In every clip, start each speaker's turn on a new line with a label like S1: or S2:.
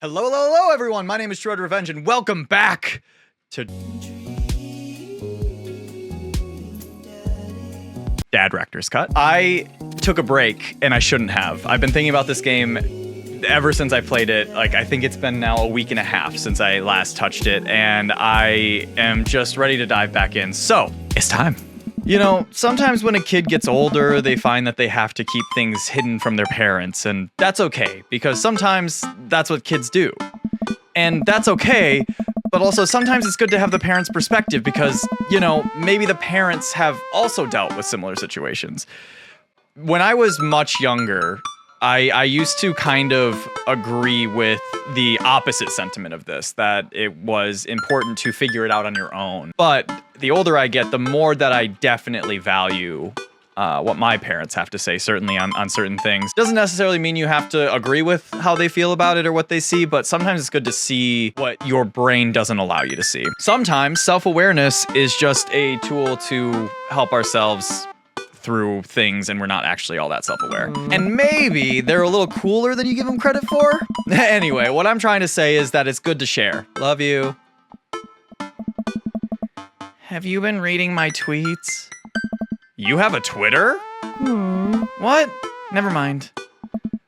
S1: Hello, hello, hello, everyone. My name is TrueRedRevenge, and welcome back to Dad Rector's Cut. I took a break, and I shouldn't have. I've been thinking about this game ever since I played it. Like, I think it's been now a week and a half since I last touched it, and I am just ready to dive back in. So, it's time. You know, sometimes when a kid gets older, they find that they have to keep things hidden from their parents, and that's okay, because sometimes that's what kids do. And that's okay, but also sometimes it's good to have the parents' perspective because, you know, maybe the parents have also dealt with similar situations. When I was much younger, I used to kind of agree with the opposite sentiment of this, that it was important to figure it out on your own. But the older I get, the more that I definitely value what my parents have to say, certainly on certain things. Doesn't necessarily mean you have to agree with how they feel about it or what they see, but sometimes it's good to see what your brain doesn't allow you to see. Sometimes self-awareness is just a tool to help ourselves through things and we're not actually all that self-aware. And maybe they're a little cooler than you give them credit for. Anyway, what I'm trying to say is that it's good to share. Love you. Have you been reading my tweets? You have a Twitter? What? Never mind.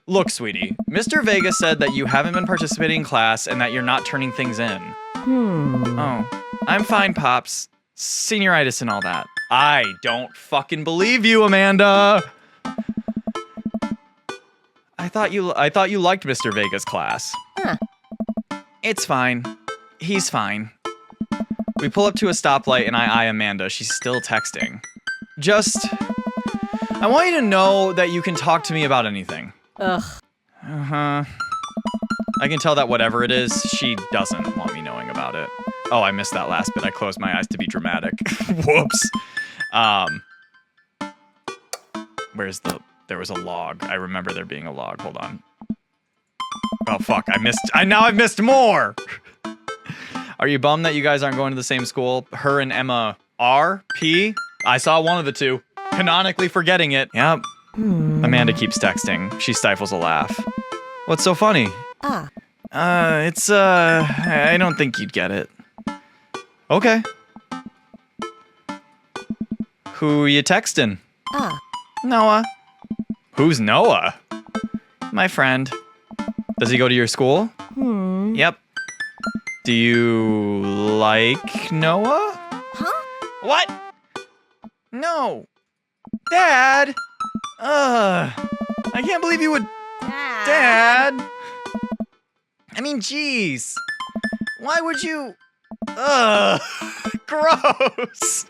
S1: Look, sweetie, Mr. Vega said that you haven't been participating in class and that you're not turning things in. Oh, I'm fine, Pops. Senioritis and all that. I don't fucking believe you, Amanda. I thought you liked Mr. Vega's class.
S2: Huh.
S1: It's fine. He's fine. We pull up to a stoplight and I eye Amanda. She's still texting. I want you to know that you can talk to me about anything.
S2: Ugh.
S1: I can tell that whatever it is, she doesn't want me knowing about it. Oh, I missed that last bit. I closed my eyes to be dramatic. Whoops. There was a log. I remember there being a log. Hold on. Oh, fuck. Now I've missed more. Are you bummed that you guys aren't going to the same school? Her and Emma are? P? I saw one of the two. Canonically forgetting it. Yep. Amanda keeps texting. She stifles a laugh. What's so funny? I don't think you'd get it. Okay. Who you texting? Noah. Who's Noah? My friend. Does he go to your school? Yep. Do you like Noah?
S2: Huh?
S1: What? No. Dad? I can't believe you would... Dad? I mean, jeez. Why would you... Gross.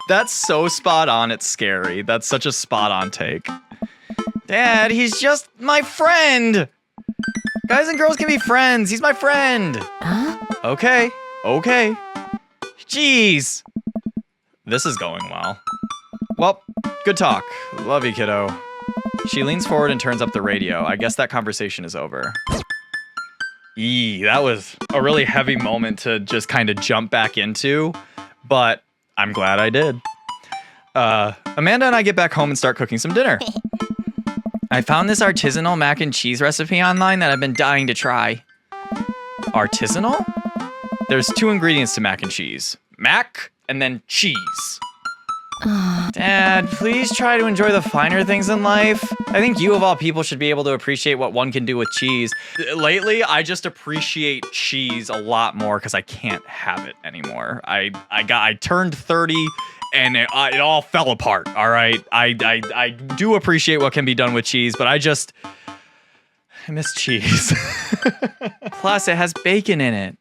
S1: That's so spot on, it's scary. That's such a spot on take. Dad, he's just my friend. Guys and girls can be friends. He's my friend.
S2: Huh?
S1: Okay. Jeez. This is going well. Well, good talk. Love you, kiddo. She leans forward and turns up the radio. I guess that conversation is over. That was a really heavy moment to just kind of jump back into, but I'm glad I did. Amanda and I get back home and start cooking some dinner. I found this artisanal mac and cheese recipe online that I've been dying to try. Artisanal? There's 2 ingredients to mac and cheese. Mac and then cheese. Dad, please try to enjoy the finer things in life. I think you of all people should be able to appreciate what one can do with cheese. Lately, I just appreciate cheese a lot more because I can't have it anymore. I turned 30 and it all fell apart, all right? I do appreciate what can be done with cheese, but I miss cheese. Plus, it has bacon in it.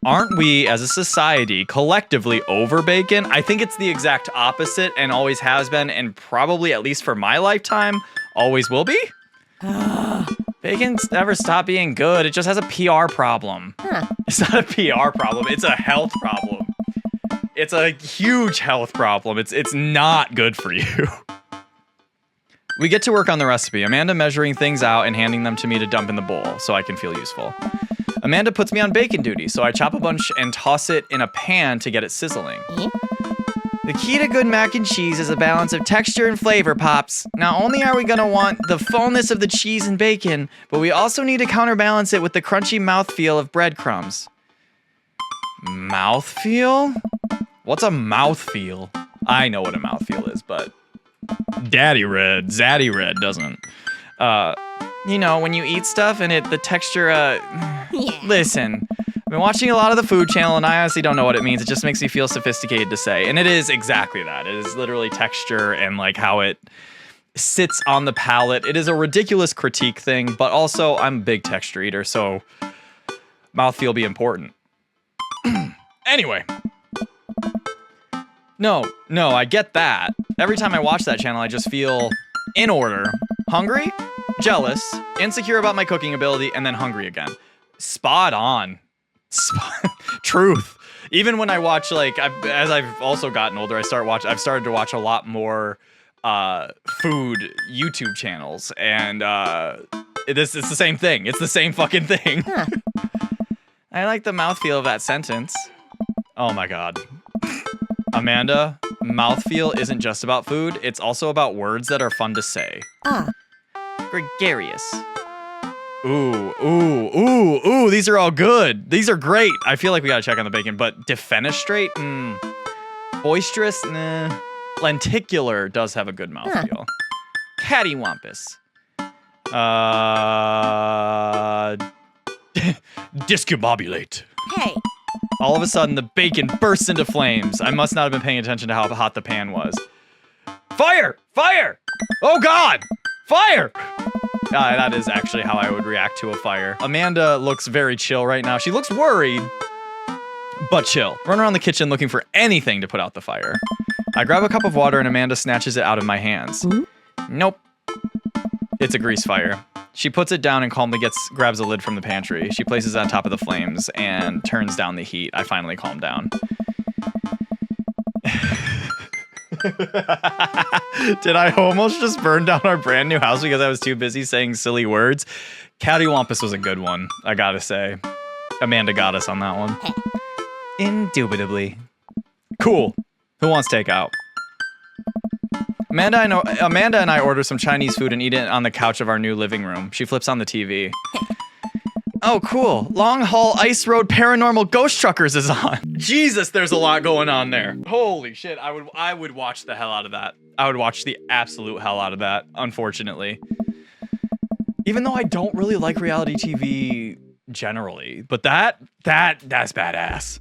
S1: Aren't we, as a society, collectively over bacon? I think it's the exact opposite and always has been, and probably, at least for my lifetime, always will be. Bacon's never stopped being good. It just has a PR problem. It's not a PR problem. It's a health problem. It's a huge health problem. It's not good for you. We get to work on the recipe. Amanda measuring things out and handing them to me to dump in the bowl so I can feel useful. Amanda puts me on bacon duty, so I chop a bunch and toss it in a pan to get it sizzling. The key to good mac and cheese is a balance of texture and flavor, Pops. Not only are we gonna want the fullness of the cheese and bacon, but we also need to counterbalance it with the crunchy mouthfeel of breadcrumbs. Mouthfeel? What's a mouthfeel? I know what a mouthfeel is, but Zaddy Red doesn't. You know, when you eat stuff and the texture,
S2: Yeah.
S1: Listen. I've been watching a lot of the Food Channel, and I honestly don't know what it means. It just makes me feel sophisticated to say. And it is exactly that. It is literally texture and, like, how it sits on the palate. It is a ridiculous critique thing, but also I'm a big texture eater, so mouthfeel be important. Anyway. No, I get that. Every time I watch that channel, I just feel in order. Hungry, jealous, insecure about my cooking ability, and then hungry again. Spot on. Truth. Even when I watch, like, as I've also gotten older, I've started to watch a lot more food YouTube channels, and it's the same thing. It's the same fucking thing.
S2: Huh.
S1: I like the mouthfeel of that sentence. Oh my god. Amanda, mouthfeel isn't just about food, it's also about words that are fun to say. Gregarious. Ooh, these are all good. These are great. I feel like we gotta check on the bacon, but defenestrate? Boisterous? Nah. Lenticular does have a good mouthfeel. Cattywampus. Discombobulate.
S2: Hey.
S1: All of a sudden, the bacon bursts into flames. I must not have been paying attention to how hot the pan was. Fire! Fire! Oh god! Fire! That is actually how I would react to a fire. Amanda looks very chill right now. She looks worried, but chill. Run around the kitchen looking for anything to put out the fire. I grab a cup of water and Amanda snatches it out of my hands. Nope. It's a grease fire. She puts it down and calmly grabs a lid from the pantry. She places it on top of the flames and turns down the heat. I finally calm down. Did I almost just burn down our brand new house because I was too busy saying silly words? Cattywampus was a good one, I gotta say. Amanda got us on that one. Indubitably. Cool. Who wants takeout? Amanda and I order some Chinese food and eat it on the couch of our new living room. She flips on the TV. Oh, cool. Long Haul Ice Road Paranormal Ghost Truckers is on. Jesus, there's a lot going on there. Holy shit, I would watch the hell out of that. I would watch the absolute hell out of that, unfortunately. Even though I don't really like reality TV generally, but that's badass.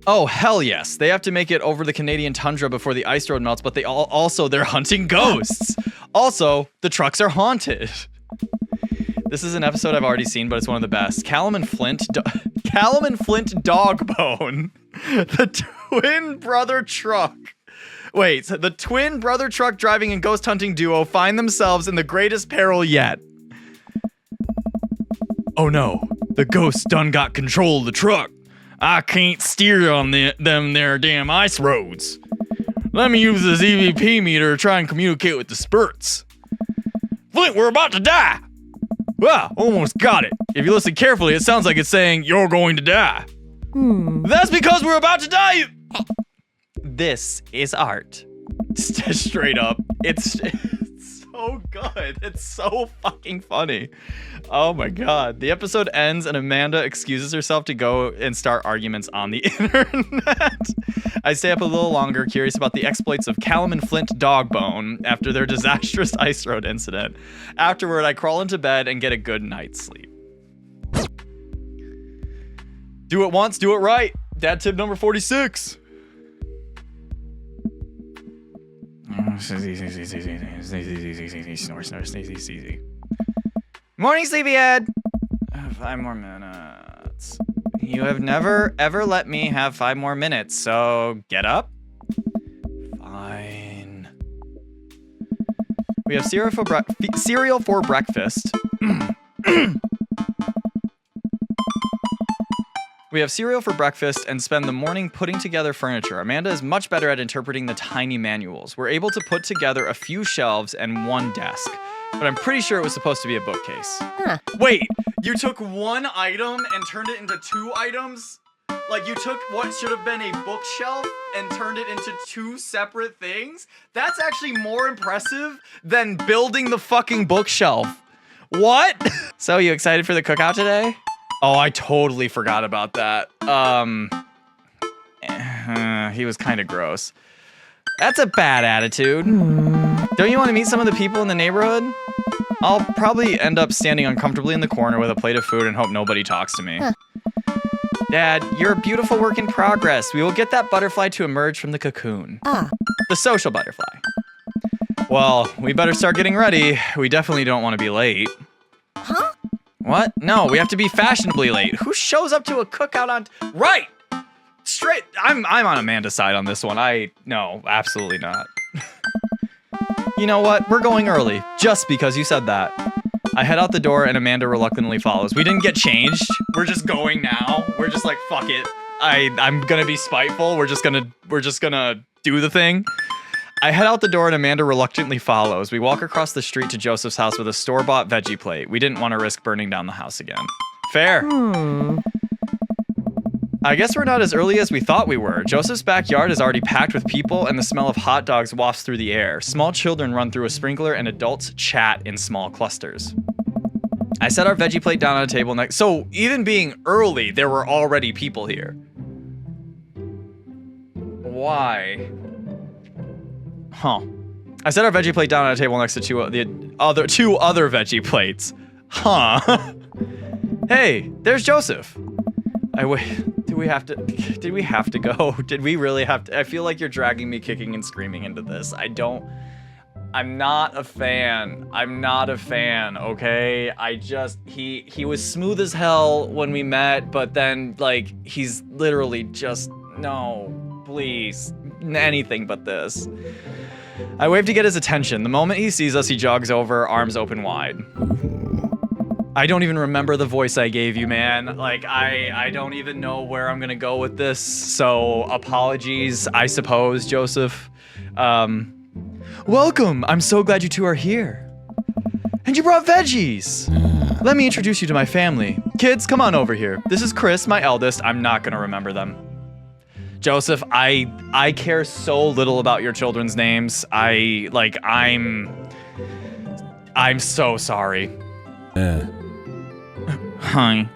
S1: Oh, hell yes. They have to make it over the Canadian tundra before the ice road melts, but they're hunting ghosts. Also, the trucks are haunted. This is an episode I've already seen, but it's one of the best. Callum and Flint Dogbone. The twin brother truck. Wait, so the twin brother truck driving and ghost hunting duo find themselves in the greatest peril yet. Oh no, the ghosts done got control of the truck. I can't steer on them there damn ice roads. Let me use this EVP meter to try and communicate with the spurts. Flint, we're about to die. Wow, almost got it. If you listen carefully, it sounds like it's saying, you're going to die. That's because we're about to die. This is art. Straight up. It's so good. It's so fucking funny. Oh my god. The episode ends and Amanda excuses herself to go and start arguments on the internet. I stay up a little longer, curious about the exploits of Callum and Flint Dogbone after their disastrous ice road incident. Afterward, I crawl into bed and get a good night's sleep. Do it once, do it right. Dad tip number 46. Morning, sleepyhead. 5 more minutes. You have never, ever let me have 5 more minutes, so get up. Fine. We have cereal for breakfast. We have cereal for breakfast and spend the morning putting together furniture. Amanda is much better at interpreting the tiny manuals. We're able to put together a few shelves and one desk, but I'm pretty sure it was supposed to be a bookcase. Wait, you took one item and turned it into 2 items? Like, you took what should have been a bookshelf and turned it into 2 separate things? That's actually more impressive than building the fucking bookshelf. What? So, you excited for the cookout today? Oh, I totally forgot about that. He was kind of gross. That's a bad attitude. Don't you want to meet some of the people in the neighborhood? I'll probably end up standing uncomfortably in the corner with a plate of food and hope nobody talks to me. Dad, you're a beautiful work in progress. We will get that butterfly to emerge from the cocoon. The social butterfly. Well, we better start getting ready. We definitely don't want to be late.
S2: Huh?
S1: What? No, we have to be fashionably late. Who shows up to a cookout on... Right! Straight... I'm on Amanda's side on this one. No, absolutely not. You know what? We're going early. Just because you said that. I head out the door and Amanda reluctantly follows. We didn't get changed. We're just going now. We're just like, fuck it. I'm gonna be spiteful. We're just gonna do the thing. I head out the door and Amanda reluctantly follows. We walk across the street to Joseph's house with a store-bought veggie plate. We didn't want to risk burning down the house again. Fair. I guess we're not as early as we thought we were. Joseph's backyard is already packed with people and the smell of hot dogs wafts through the air. Small children run through a sprinkler and adults chat in small clusters. I set our veggie plate down on a table next. So even being early, there were already people here. Why? Huh. I set our veggie plate down on a table next to two other veggie plates. Huh. Hey, there's Joseph. Did we have to go? Did we really have to? I feel like you're dragging me kicking and screaming into this. I'm not a fan. I'm not a fan, okay? He was smooth as hell when we met, but then, like, he's literally just, no, please, anything but this. I wave to get his attention. The moment he sees us, he jogs over, arms open wide. I don't even remember the voice I gave you, man. Like, I don't even know where I'm gonna go with this, so apologies, I suppose, Joseph. Welcome! I'm so glad you two are here. And you brought veggies! Let me introduce you to my family. Kids, come on over here. This is Chris, my eldest. I'm not gonna remember them. Joseph, I care so little about your children's names. I'm so sorry. Hi.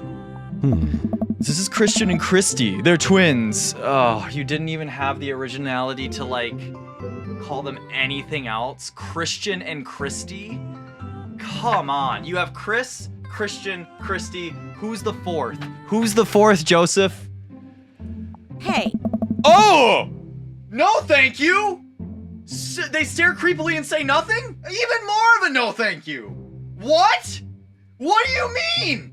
S1: This is Christian and Christy. They're twins. Oh, you didn't even have the originality to, like, call them anything else? Christian and Christy? Come on. You have Chris, Christian, Christy. Who's the fourth? Who's the fourth, Joseph?
S2: Hey.
S1: Oh! No, thank you! They stare creepily and say nothing? Even more of a no thank you. What? What do you mean?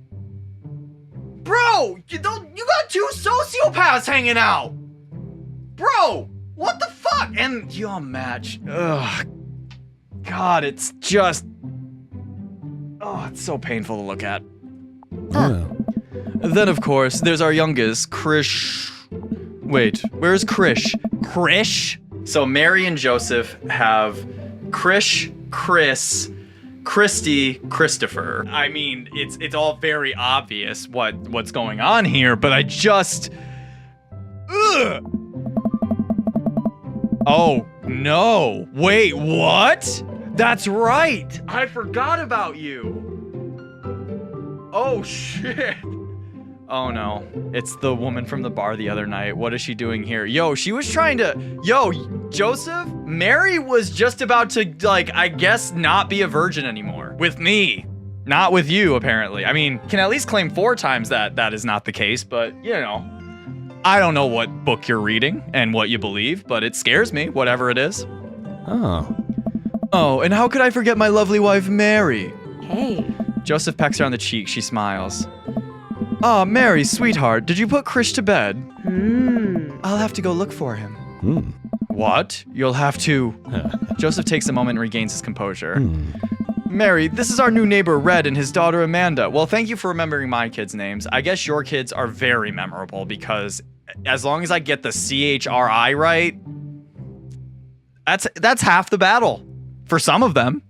S1: Bro, you got 2 sociopaths hanging out. Bro, what the fuck? And y'all match. Ugh. God, it's just... Oh, it's so painful to look at. Then, of course, there's our youngest, Krish... Wait, where's Krish? Krish? So Mary and Joseph have Krish, Chris... Christy, Christopher. I mean, it's all very obvious what's going on here, but I just... Ugh! Oh, no. Wait, what? That's right. I forgot about you. Oh, shit. Oh, no. It's the woman from the bar the other night. What is she doing here? Yo, she was trying to... Yo, Joseph, Mary was just about to, like, I guess not be a virgin anymore. With me. Not with you, apparently. I mean, can at least claim 4 times that is not the case, but, you know. I don't know what book you're reading and what you believe, but it scares me, whatever it is.
S3: Oh.
S1: Oh, and how could I forget my lovely wife, Mary?
S2: Hey.
S1: Joseph pecks her on the cheek. She smiles. Ah, Mary, sweetheart, did you put Krish to bed? I'll have to go look for him. What? You'll have to... Joseph takes a moment and regains his composure. Mary, this is our new neighbor, Red, and his daughter, Amanda. Well, thank you for remembering my kids' names. I guess your kids are very memorable because as long as I get the CHRI right, that's half the battle for some of them.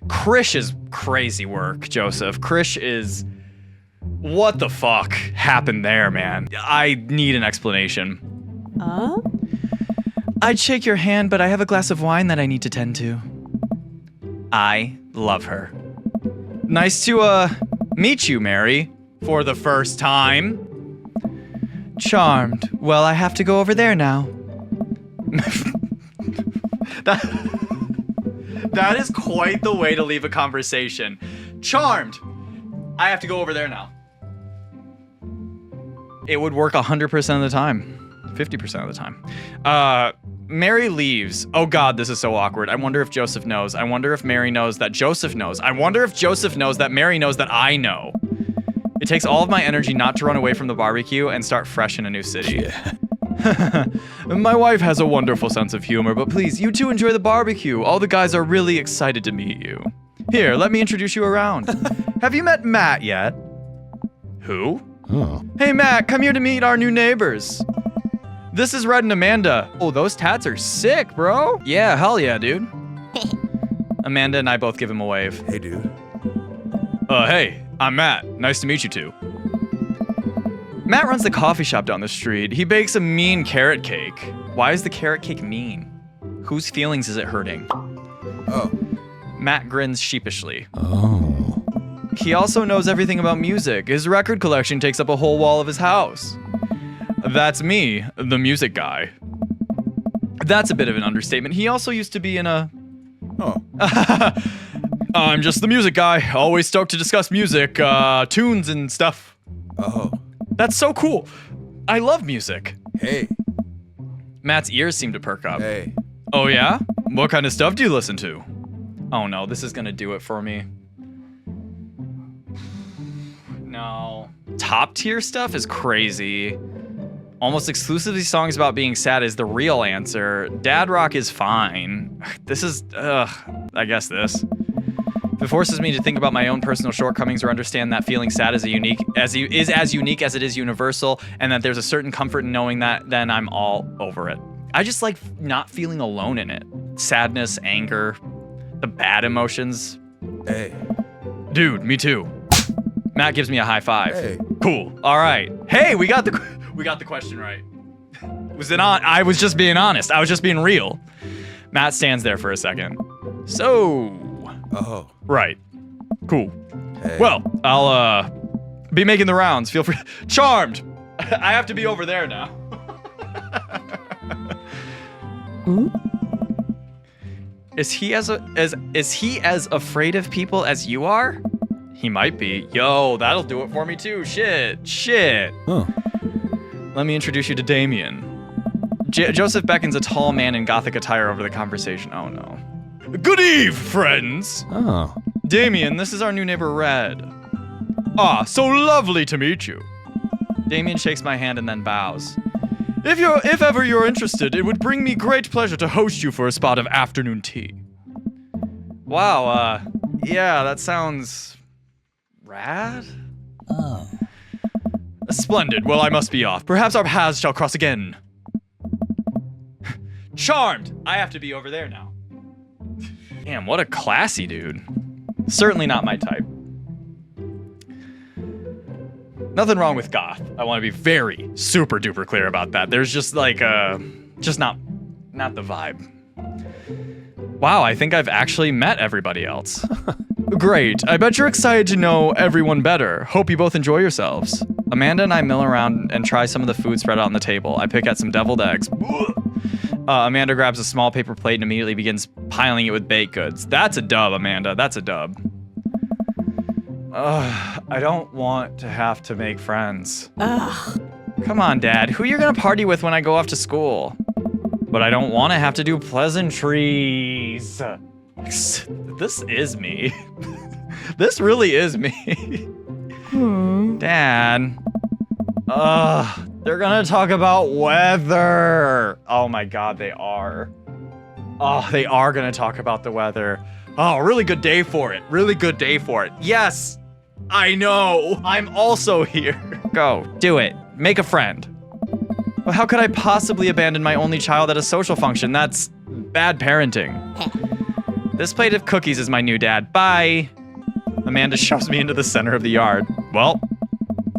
S1: Krish is crazy work, Joseph. Krish is... What the fuck happened there, man? I need an explanation. I'd shake your hand, but I have a glass of wine that I need to tend to. I love her. Nice to, meet you, Mary. For the first time. Charmed. Well, I have to go over there now. That is quite the way to leave a conversation. Charmed. I have to go over there now. It would work 100% of the time. 50% of the time. Mary leaves. Oh God, this is so awkward. I wonder if Joseph knows. I wonder if Mary knows that Joseph knows. I wonder if Joseph knows that Mary knows that I know. It takes all of my energy not to run away from the barbecue and start fresh in a new city. Yeah. My wife has a wonderful sense of humor, but please, you two enjoy the barbecue. All the guys are really excited to meet you. Here, let me introduce you around. Have you met Matt yet? Who? Oh. Hey Matt, come here to meet our new neighbors. This is Red and Amanda. Oh, those tats are sick, bro. Yeah, hell yeah, dude. Amanda and I both give him a wave.
S3: Hey, dude.
S1: Hey, I'm Matt. Nice to meet you two. Matt runs the coffee shop down the street. He bakes a mean carrot cake. Why is the carrot cake mean? Whose feelings is it hurting?
S3: Oh.
S1: Matt grins sheepishly.
S3: Oh.
S1: He also knows everything about music. His record collection takes up a whole wall of his house. That's me, the music guy. That's a bit of an understatement. He also used to be in a...
S3: Oh.
S1: I'm just the music guy. Always stoked to discuss music, tunes and stuff.
S3: Oh.
S1: That's so cool. I love music.
S3: Hey.
S1: Matt's ears seem to perk up.
S3: Hey.
S1: Oh yeah? What kind of stuff do you listen to? Oh no, this is gonna do it for me. No. Top tier stuff is crazy. Almost exclusively songs about being sad is the real answer. Dad rock is fine. This is, I guess this. If it forces me to think about my own personal shortcomings or understand that feeling sad is as unique as it is universal, and that there's a certain comfort in knowing that, then I'm all over it. I just like not feeling alone in it. Sadness, anger, the bad emotions.
S3: Hey.
S1: Dude, me too. Matt gives me a high five.
S3: Hey.
S1: Cool. All right. Hey, we got the question right. I was just being honest. I was just being real. Matt stands there for a second. So.
S3: Oh.
S1: Right. Cool.
S3: Hey.
S1: Well, I'll be making the rounds. Feel free. Charmed. I have to be over there now. Is he as afraid of people as you are? He might be. Yo, that'll do it for me too. Shit.
S3: Huh.
S1: Let me introduce you to Damien. Joseph beckons a tall man in gothic attire over the conversation. Oh no. Good eve, friends.
S3: Oh.
S1: Damien, this is our new neighbor Red. Ah, so lovely to meet you. Damien shakes my hand and then bows. If ever you're interested, it would bring me great pleasure to host you for a spot of afternoon tea. Wow, yeah, that sounds rad.
S3: Oh.
S1: Splendid. Well, I must be off. Perhaps our paths shall cross again. Charmed. I have to be over there now. Damn, what a classy dude. Certainly not my type. Nothing wrong with goth. I want to be very super duper clear about that. There's just like just not the vibe. Wow, I think I've actually met everybody else. Great. I bet you're excited to know everyone better. Hope you both enjoy yourselves. Amanda and I mill around and try some of the food spread out on the table. I pick at some deviled eggs. Amanda grabs a small paper plate and immediately begins piling it with baked goods. That's a dub, Amanda. That's a dub. I don't want to have to make friends.
S2: Ugh.
S1: Come on, Dad. Who you gonna party with when I go off to school? But I don't want to have to do pleasantries. This is me. This really is me. Dad. They're gonna talk about weather. Oh my God, they are. Oh, they are gonna talk about the weather. Oh, really good day for it. Really good day for it. Yes, I know. I'm also here. Go, do it. Make a friend. Well, how could I possibly abandon my only child at a social function? That's bad parenting. This plate of cookies is my new dad. Bye. Amanda shoves me into the center of the yard. Well,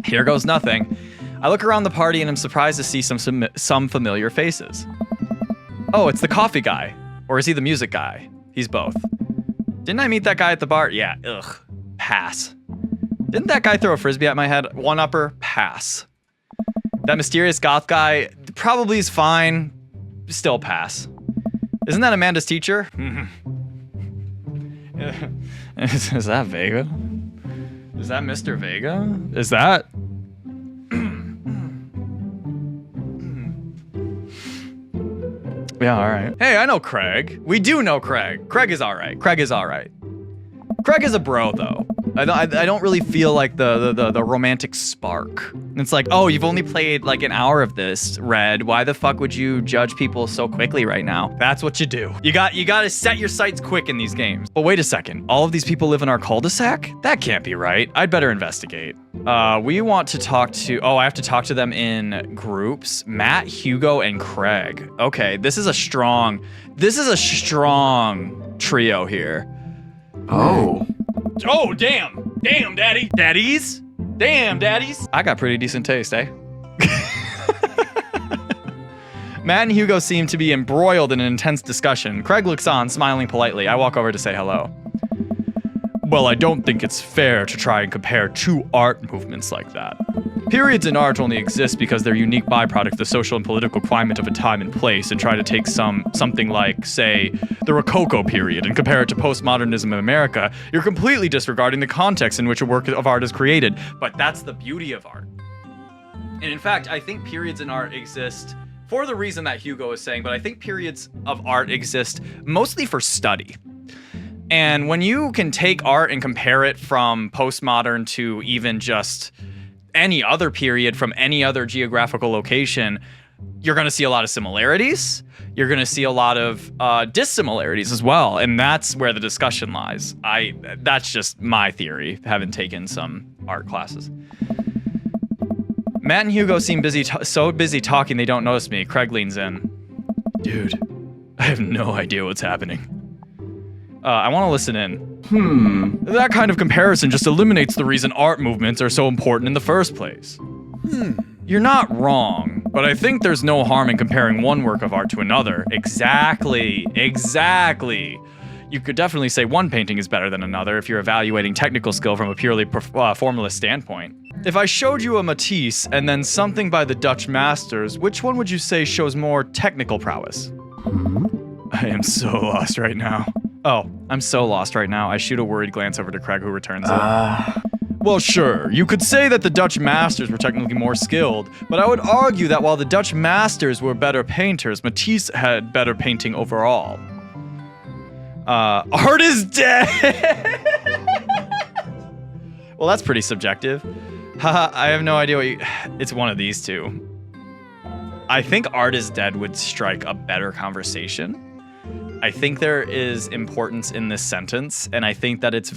S1: Here goes nothing. I look around the party and I'm surprised to see some familiar faces. Oh, it's the coffee guy. Or is he the music guy? He's both. Didn't I meet that guy at the bar? Yeah, ugh. Pass. Didn't that guy throw a frisbee at my head? One-upper? Pass. That mysterious goth guy probably is fine. Still pass. Isn't that Amanda's teacher? Is that Vega? Is that Mr. Vega? Is that? Yeah, all right. Hey, I know Craig. We do know Craig. Craig is all right. Craig is all right. Craig is a bro, though. I don't really feel like the romantic spark. It's like, oh, you've only played like an hour of this, Red. Why the fuck would you judge people so quickly right now? That's what you do. You got to set your sights quick in these games. But wait a second. All of these people live in our cul-de-sac? That can't be right. I'd better investigate. We want to talk to... Oh, I have to talk to them in groups. Matt, Hugo, and Craig. Okay, this is a strong trio here.
S4: Oh.
S1: Oh, damn. Damn, daddy. Daddies? Damn, daddies. I got pretty decent taste, eh? Matt and Hugo seem to be embroiled in an intense discussion. Craig looks on, smiling politely. I walk over to say hello. Well, I don't think it's fair to try and compare two art movements like that. Periods in art only exist because they're unique byproduct of the social and political climate of a time and place, and try to take something like, say, the Rococo period and compare it to postmodernism in America. You're completely disregarding the context in which a work of art is created. But that's the beauty of art. And in fact, I think periods in art exist for the reason that Hugo is saying, but I think periods of art exist mostly for study. And when you can take art and compare it from postmodern to even just any other period from any other geographical location, you're going to see a lot of similarities. You're going to see a lot of dissimilarities as well. And that's where the discussion lies. That's just my theory, having taken some art classes. Matt and Hugo seem so busy talking they don't notice me. Craig leans in. Dude, I have no idea what's happening. I want to listen in. That kind of comparison just eliminates the reason art movements are so important in the first place. You're not wrong, but I think there's no harm in comparing one work of art to another. Exactly. You could definitely say one painting is better than another if you're evaluating technical skill from a purely formalist standpoint. If I showed you a Matisse and then something by the Dutch masters, which one would you say shows more technical prowess? I am so lost right now. Oh, I'm so lost right now. I shoot a worried glance over to Craig, who returns it. Well, sure, you could say that the Dutch masters were technically more skilled, but I would argue that while the Dutch masters were better painters, Matisse had better painting overall. Art is dead! Well, that's pretty subjective. Haha, I have no idea what you... It's one of these two. I think art is dead would strike a better conversation. I think there is importance in this sentence, and I think that it's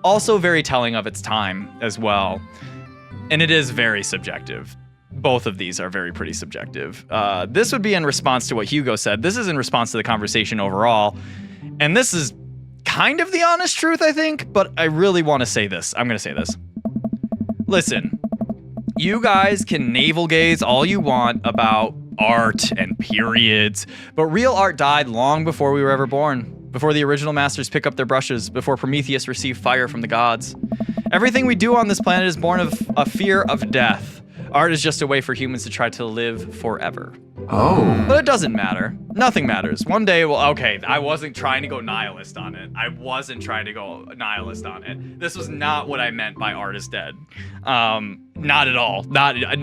S1: also very telling of its time as well. And it is very subjective. Both of these are pretty subjective. This would be in response to what Hugo said. This is in response to the conversation overall. And this is kind of the honest truth, I think, but I really want to say this. I'm going to say this. Listen, you guys can navel gaze all you want about art and periods, but real art died long before we were ever born, before the original masters pick up their brushes, before Prometheus received fire from the gods. Everything we do on this planet is born of a fear of death. Art is just a way for humans to try to live forever.
S4: Oh.
S1: But it doesn't matter. Nothing matters. One day, I wasn't trying to go nihilist on it. This was not what I meant by art is dead. Not at all.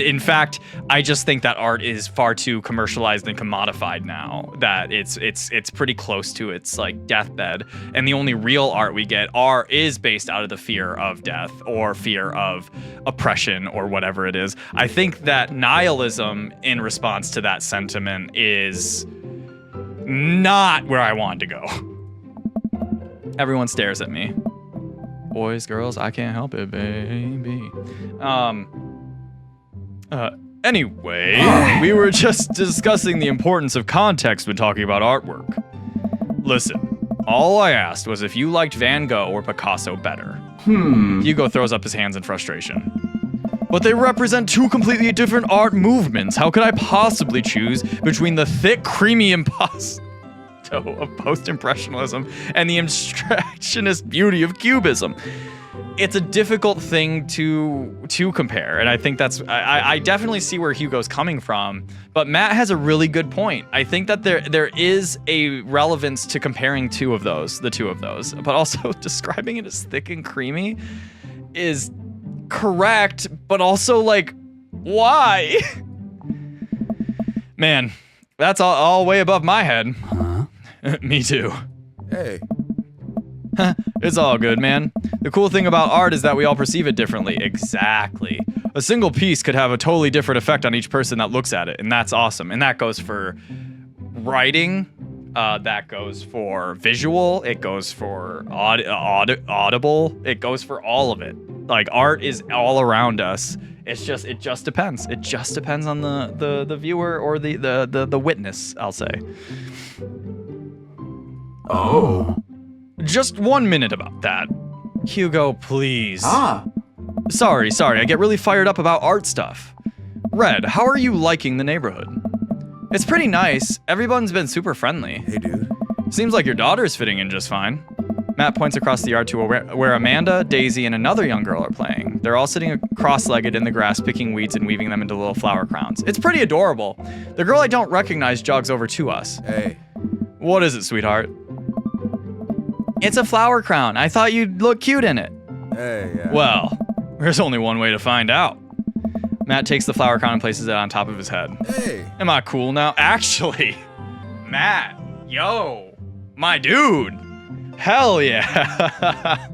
S1: In fact, I just think that art is far too commercialized and commodified now, that it's pretty close to its like deathbed. And the only real art we get is based out of the fear of death or fear of oppression or whatever it is. I think that nihilism in response to that sentiment is not where I wanted to go. Everyone stares at me. Boys, girls, I can't help it, baby. Anyway, we were just discussing the importance of context when talking about artwork. Listen, All I asked was if you liked Van Gogh or Picasso better. Hugo throws up his hands in frustration. But they represent two completely different art movements. How could I possibly choose between the thick, creamy impasto of post-impressionism and the abstractionist beauty of cubism? It's a difficult thing to compare, and I think that's I definitely see where Hugo's coming from, but Matt has a really good point. I think that there is a relevance to comparing the two of those, but also describing it as thick and creamy is correct, but also like, why? Man, that's all way above my head. Me too.
S3: Hey.
S1: It's all good, man. The cool thing about art is that we all perceive it differently. Exactly. A single piece could have a totally different effect on each person that looks at it, and that's awesome. And that goes for writing, that goes for visual, it goes for audible, it goes for all of it. Like, art is all around us. It just depends. It just depends on the viewer or the witness, I'll say.
S4: Oh.
S1: Just 1 minute about that. Hugo, please.
S4: Ah.
S1: Sorry, I get really fired up about art stuff. Red, how are you liking the neighborhood? It's pretty nice. Everyone's been super friendly.
S3: Hey, dude.
S1: Seems like your daughter's fitting in just fine. Matt points across the yard to where Amanda, Daisy, and another young girl are playing. They're all sitting cross-legged in the grass, picking weeds and weaving them into little flower crowns. It's pretty adorable. The girl I don't recognize jogs over to us.
S3: Hey.
S1: What is it, sweetheart? It's a flower crown. I thought you'd look cute in it.
S3: Hey, yeah.
S1: Well, there's only one way to find out. Matt takes the flower crown and places it on top of his head.
S3: Hey.
S1: Am I cool now? Actually, Matt, yo, my dude. Hell yeah.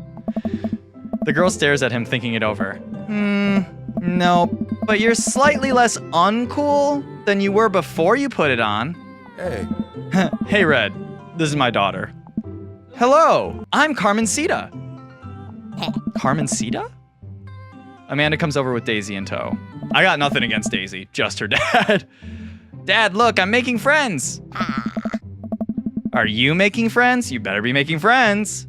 S1: The girl stares at him, thinking it over. No, but you're slightly less uncool than you were before you put it on.
S3: Hey.
S1: Hey, Red, this is my daughter. Hello, I'm Carmencita. Carmencita? Amanda comes over with Daisy in tow. I got nothing against Daisy, just her dad. Dad, look, I'm making friends. Are you making friends? You better be making friends.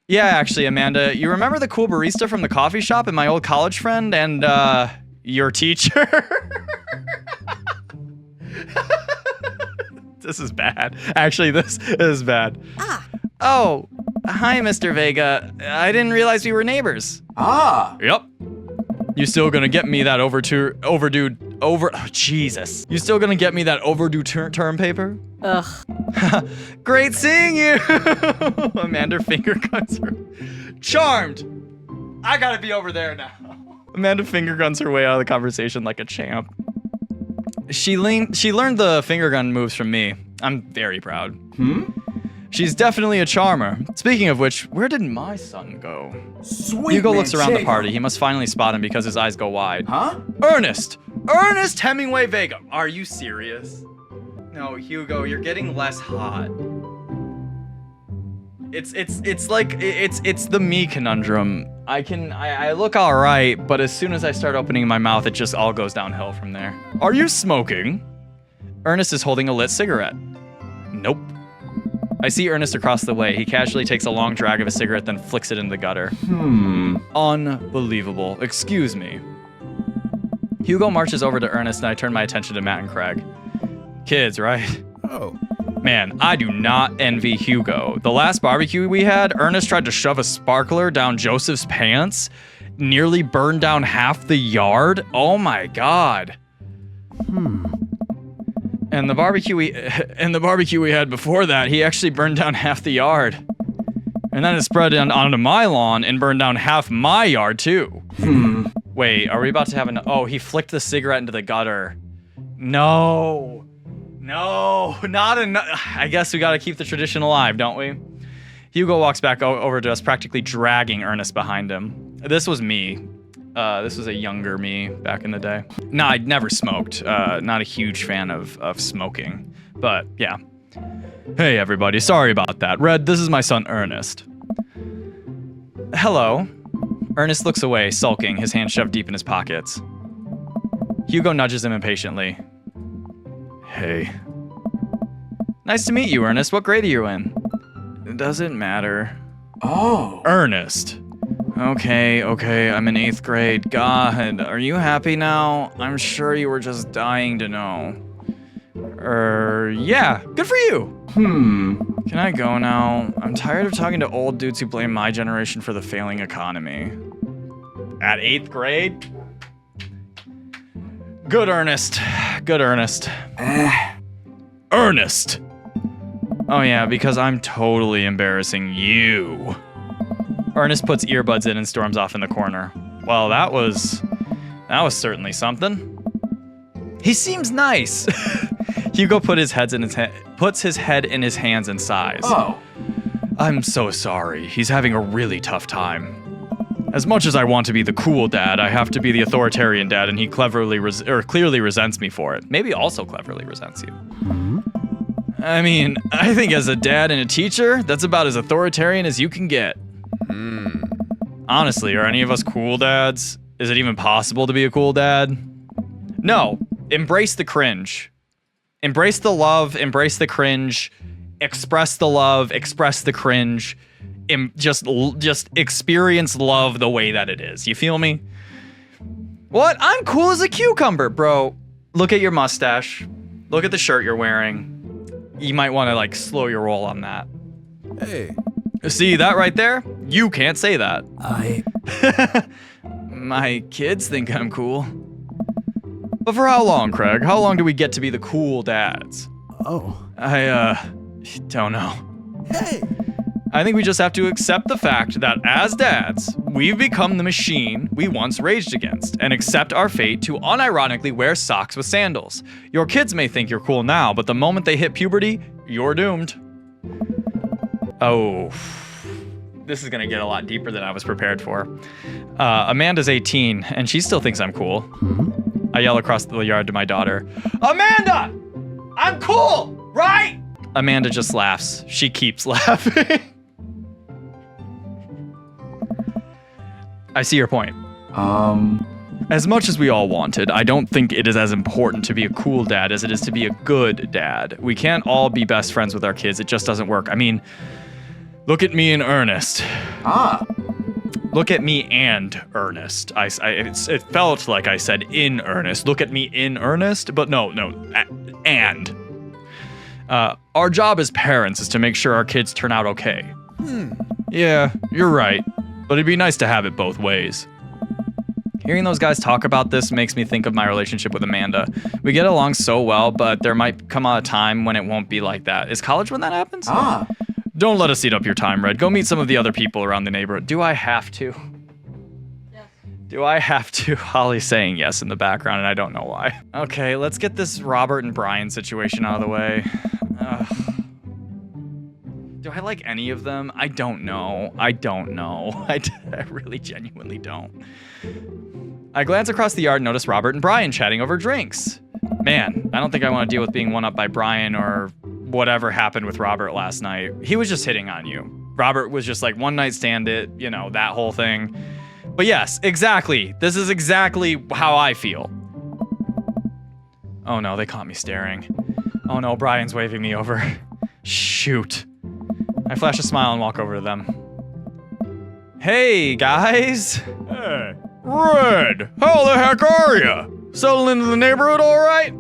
S1: Yeah, actually, Amanda, you remember the cool barista from the coffee shop and my old college friend and, your teacher? This is bad. Actually, this is bad. Oh, hi, Mr. Vega. I didn't realize we were neighbors.
S4: Ah.
S1: Yep. You still gonna get me that Jesus. You still gonna get me that overdue term paper?
S2: Ugh.
S1: Great seeing you. Amanda finger guns her. Charmed. I gotta be over there now. Amanda finger guns her way out of the conversation like a champ. She learned the finger gun moves from me. I'm very proud. She's definitely a charmer. Speaking of which, where did my son go?
S4: Sweet
S1: Hugo looks around the
S4: manchego.
S1: party. He must finally spot him because his eyes go wide.
S4: Huh?
S1: Ernest Hemingway Vega. Are you serious? No, Hugo, you're getting less hot. It's like the me conundrum. I look all right, but as soon as I start opening my mouth, it just all goes downhill from there. Are you smoking? Ernest is holding a lit cigarette. Nope. I see Ernest across the way. He casually takes a long drag of a cigarette, then flicks it in the gutter. Unbelievable. Excuse me. Hugo marches over to Ernest, and I turn my attention to Matt and Craig. Kids, right?
S3: Oh.
S1: Man, I do not envy Hugo. The last barbecue we had, Ernest tried to shove a sparkler down Joseph's pants, nearly burned down half the yard. Oh my God. And the barbecue we had before that, he actually burned down half the yard. And then it spread onto my lawn and burned down half my yard too. Wait, are we about to have oh, he flicked the cigarette into the gutter. No, not enough. I guess we gotta keep the tradition alive, don't we? Hugo walks back over to us, practically dragging Ernest behind him. This was me. This was a younger me back in the day. Nah, I'd never smoked. Not a huge fan of smoking, but yeah. Hey everybody, sorry about that. Red, this is my son Ernest. Hello. Ernest looks away, sulking, his hands shoved deep in his pockets. Hugo nudges him impatiently. Hey. Nice to meet you, Ernest. What grade are you in? doesn't matter.
S4: Oh.
S1: Ernest. Okay, I'm in 8th grade. God, are you happy now? I'm sure you were just dying to know. Yeah, good for you. Can I go now? I'm tired of talking to old dudes who blame my generation for the failing economy. At 8th grade? Good Ernest. Ernest! Oh yeah, because I'm totally embarrassing you. Ernest puts earbuds in and storms off in the corner. Well, that was certainly something. He seems nice. Hugo puts his head in his hands and sighs.
S4: Oh.
S1: I'm so sorry. He's having a really tough time. As much as I want to be the cool dad, I have to be the authoritarian dad, and he clearly resents me for it. Maybe also cleverly resents you. I mean, I think as a dad and a teacher, that's about as authoritarian as you can get. Honestly, are any of us cool dads? Is it even possible to be a cool dad? No. Embrace the cringe. Embrace the love, embrace the cringe, express the love, express the cringe. Just experience love the way that it is. You feel me? What? I'm cool as a cucumber, bro. Look at your mustache. Look at the shirt you're wearing. You might want to like slow your roll on that.
S3: Hey.
S1: See that right there? You can't say that.
S3: I...
S1: My kids think I'm cool. But for how long, Craig? How long do we get to be the cool dads?
S3: Oh.
S1: I don't know.
S3: Hey.
S1: I think we just have to accept the fact that as dads, we've become the machine we once raged against and accept our fate to unironically wear socks with sandals. Your kids may think you're cool now, but the moment they hit puberty, you're doomed. Oh, this is gonna get a lot deeper than I was prepared for. Amanda's 18, and she still thinks I'm cool. I yell across the yard to my daughter, Amanda! I'm cool, right? Amanda just laughs. She keeps laughing. I see your point. As much as we all wanted, I don't think it is as important to be a cool dad as it is to be a good dad. We can't all be best friends with our kids. It just doesn't work. I mean, look at me and Ernest. Look at me and Ernest. It felt like I said in earnest. Look at me in earnest, but no, and. Our job as parents is to make sure our kids turn out okay. Yeah, you're right. But it'd be nice to have it both ways. Hearing those guys talk about this makes me think of my relationship with Amanda. We get along so well, but there might come a time when it won't be like that. Is college when that happens? Don't let us eat up your time, Red. Go meet some of the other people around the neighborhood. Do I have to? Yes. Do I have to? Holly's saying yes in the background, and I don't know why. Okay, let's get this Robert and Brian situation out of the way. Do I like any of them? I don't know. I really genuinely don't. I glance across the yard and notice Robert and Brian chatting over drinks. Man, I don't think I want to deal with being one up by Brian or whatever happened with Robert last night. He was just hitting on you. Robert was just like one night stand it, you know, that whole thing. But yes, exactly. This is exactly how I feel. Oh no, they caught me staring. Oh no, Brian's waving me over. Shoot. I flash a smile and walk over to them. Hey, guys. Hey, Red, how the heck are ya? Settling into the neighborhood all right?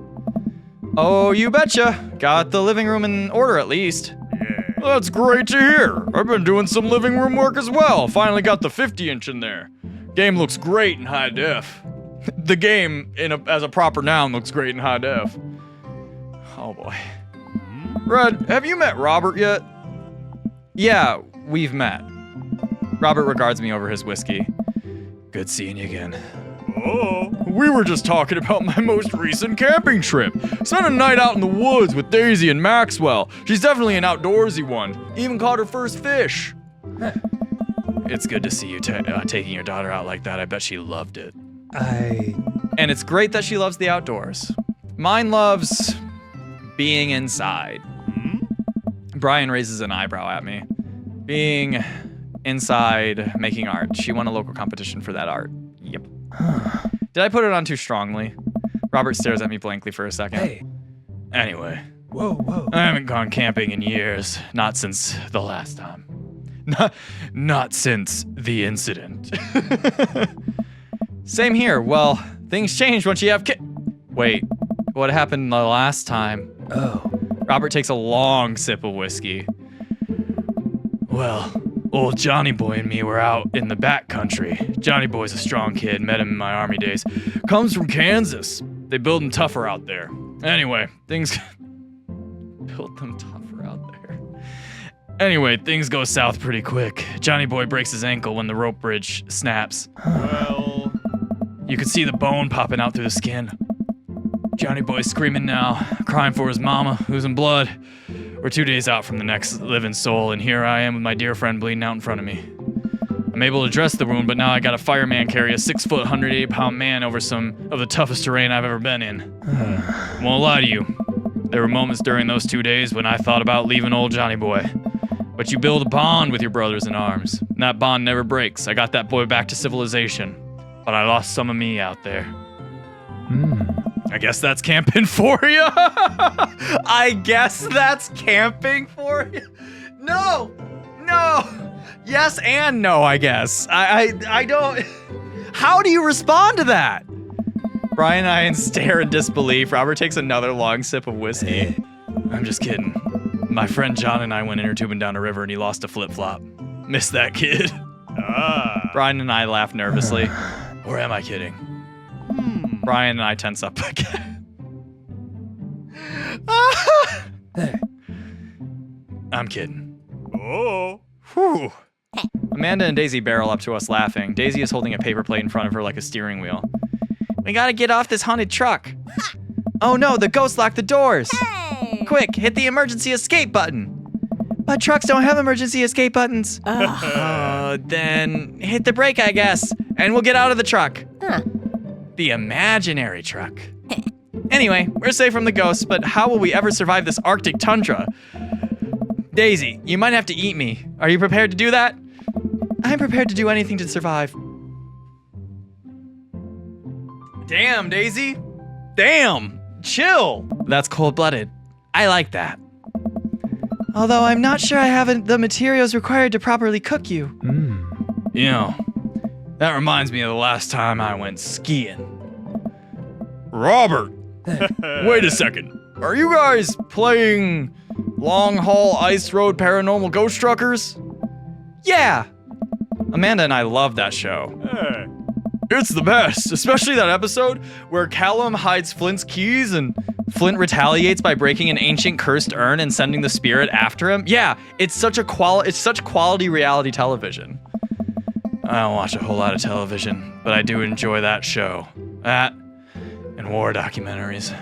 S1: Oh, you betcha. Got the living room in order at least. Yeah. That's great to hear. I've been doing some living room work as well. Finally got the 50-inch in there. Game looks great in high def. The game, as a proper noun, looks great in high def. Oh boy. Red, have you met Robert yet? Yeah, we've met. Robert regards me over his whiskey. Good seeing you again. Oh, we were just talking about my most recent camping trip. Spent a night out in the woods with Daisy and Maxwell. She's definitely an outdoorsy one. Even caught her first fish. It's good to see you taking your daughter out like that. I bet she loved it. And it's great that she loves the outdoors. Mine loves being inside. Brian raises an eyebrow at me. Being inside, making art. She won a local competition for that art. Yep. Did I put it on too strongly? Robert stares at me blankly for a second. Hey. Anyway,
S3: Whoa, whoa.
S1: I haven't gone camping in years. Not since the last time. Not since the incident. Same here. Well, things change once you have Wait, what happened the last time?
S3: Oh.
S1: Robert takes a long sip of whiskey. Well, old Johnny Boy and me were out in the back country. Johnny Boy's a strong kid, met him in my army days. Comes from Kansas. They build him tougher out there. Anyway, things go south pretty quick. Johnny Boy breaks his ankle when the rope bridge snaps. Well, you can see the bone popping out through the skin. Johnny Boy's screaming now, crying for his mama, losing blood. We're 2 days out from the next living soul, and here I am with my dear friend bleeding out in front of me. I'm able to dress the wound, but now I got a fireman carry a 6 foot, 180-pound man over some of the toughest terrain I've ever been in. Won't lie to you. There were moments during those 2 days when I thought about leaving old Johnny Boy. But you build a bond with your brothers in arms, and that bond never breaks. I got that boy back to civilization, but I lost some of me out there. I guess that's camping for you. I guess that's camping for you. No. Yes and no, I guess. I don't. How do you respond to that? Brian and I stare in disbelief. Robert takes another long sip of whiskey. I'm just kidding. My friend John and I went inner tubing down a river and he lost a flip-flop. Missed that kid. Brian and I laugh nervously. Or am I kidding? Brian and I tense up again. I'm kidding. Oh. Whew. Amanda and Daisy barrel up to us laughing. Daisy is holding a paper plate in front of her like a steering wheel. We gotta get off this haunted truck. Oh no, the ghost locked the doors.
S2: Hey!
S1: Quick, hit the emergency escape button. But trucks don't have emergency escape buttons. Then hit the brake, I guess, and we'll get out of the truck.
S2: Huh.
S1: The imaginary truck. Anyway, we're safe from the ghosts, but how will we ever survive this Arctic tundra? Daisy, you might have to eat me. Are you prepared to do that? I'm prepared to do anything to survive. Damn, Daisy. Damn. Chill. That's cold-blooded. I like that. Although I'm not sure I have the materials required to properly cook you. You know, that reminds me of the last time I went skiing. Robert! Wait a second. Are you guys playing Long Haul Ice Road Paranormal Ghost Truckers? Yeah. Amanda and I love that show. It's the best, especially that episode where Callum hides Flint's keys and Flint retaliates by breaking an ancient cursed urn and sending the spirit after him. Yeah, it's such quality reality television. I don't watch a whole lot of television, but I do enjoy that show. That and war documentaries.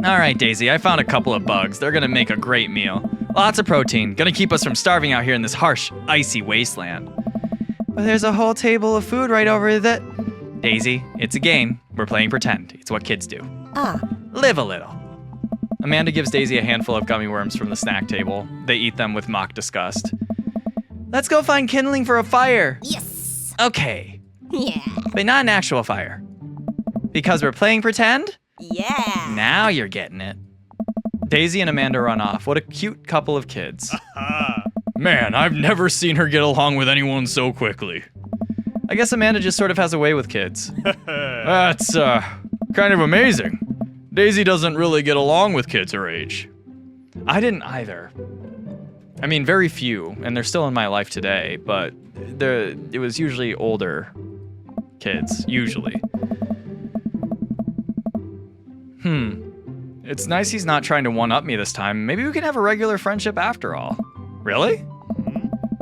S1: All right, Daisy, I found a couple of bugs. They're gonna make a great meal. Lots of protein, gonna keep us from starving out here in this harsh, icy wasteland. But there's a whole table of food right over that. Daisy, it's a game. We're playing pretend. It's what kids do. Live a little. Amanda gives Daisy a handful of gummy worms from the snack table. They eat them with mock disgust. Let's go find kindling for a fire.
S2: Yes.
S1: Okay,
S2: Yeah.
S1: but not an actual fire. Because we're playing pretend?
S2: Yeah.
S1: Now you're getting it. Daisy and Amanda run off. What a cute couple of kids. Man, I've never seen her get along with anyone so quickly. I guess Amanda just sort of has a way with kids. That's, kind of amazing. Daisy doesn't really get along with kids her age. I didn't either. I mean, very few, and they're still in my life today, but it was usually older kids, usually. It's nice he's not trying to one-up me this time. Maybe we can have a regular friendship after all. Really?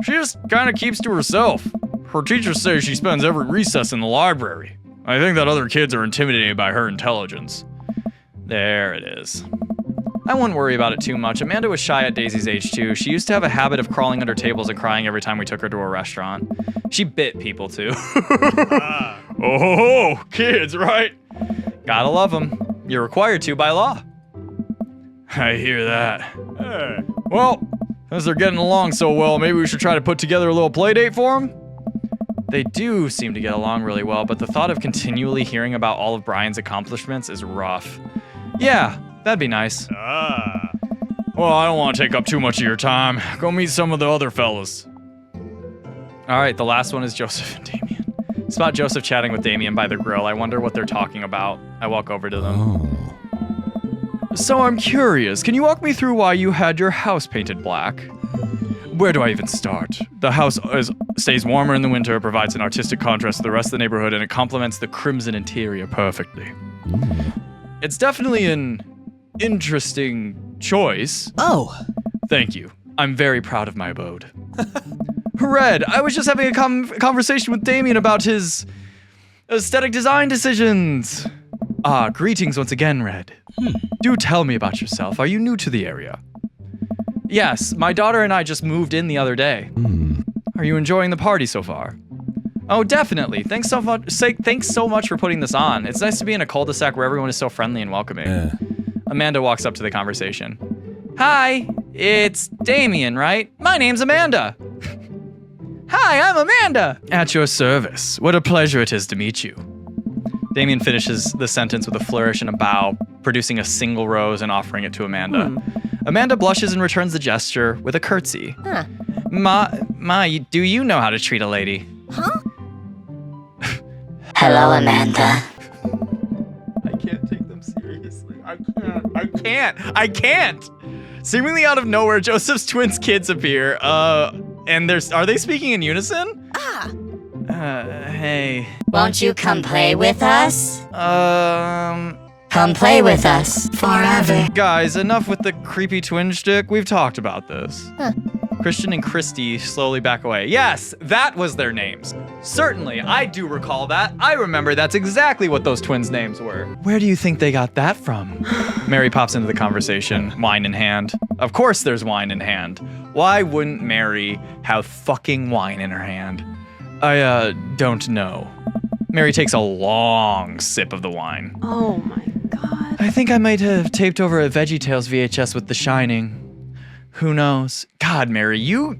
S1: She just kind of keeps to herself. Her teachers say she spends every recess in the library. I think that other kids are intimidated by her intelligence. There it is. I wouldn't worry about it too much. Amanda was shy at Daisy's age too. She used to have a habit of crawling under tables and crying every time we took her to a restaurant. She bit people too. Oh, kids, right? Gotta love them. You're required to by law. I hear that. Well, since they're getting along so well, maybe we should try to put together a little play date for them? They do seem to get along really well, but the thought of continually hearing about all of Brian's accomplishments is rough. Yeah, That'd be nice. Well, I don't want to take up too much of your time. Go meet some of the other fellas. All right, the last one is Joseph and Damien. Spot Joseph chatting with Damien by the grill. I wonder what they're talking about. I walk over to them. So I'm curious, can you walk me through why you had your house painted black? Where do I even start? The house stays warmer in the winter, provides an artistic contrast to the rest of the neighborhood, and it complements the crimson interior perfectly. It's definitely an interesting choice.
S3: Oh.
S1: Thank you. I'm very proud of my abode. Red, I was just having a conversation with Damien about his aesthetic design decisions. Greetings once again, Red. Do tell me about yourself. Are you new to the area? Yes, my daughter and I just moved in the other day. Are you enjoying the party so far? Oh, definitely. Thanks so much for putting this on. It's nice to be in a cul-de-sac where everyone is so friendly and welcoming.
S3: Yeah.
S1: Amanda walks up to the conversation. Hi, it's Damien, right? My name's Amanda. Hi, I'm Amanda. At your service. What a pleasure it is to meet you. Damien finishes the sentence with a flourish and a bow, producing a single rose and offering it to Amanda. Amanda blushes and returns the gesture with a curtsy.
S2: Huh.
S1: Ma, do you know how to treat a lady?
S2: Huh?
S5: Hello, Amanda.
S1: I can't take them seriously. I can't. Seemingly out of nowhere, Joseph's twins' kids appear. And are they speaking in unison? Hey.
S5: Won't you come play with us?
S1: Um,
S5: Come play with us forever.
S1: Guys, enough with the creepy twin shtick. We've talked about this. Christian and Christy slowly back away. Yes, that was their names. Certainly, I do recall that. I remember that's exactly what those twins' names were. Where do you think they got that from? Mary pops into the conversation, wine in hand. Of course there's wine in hand. Why wouldn't Mary have fucking wine in her hand? I, don't know. Mary takes a long sip of the wine.
S2: Oh my god.
S1: I think I might have taped over a VeggieTales VHS with The Shining. Who knows? God, Mary, you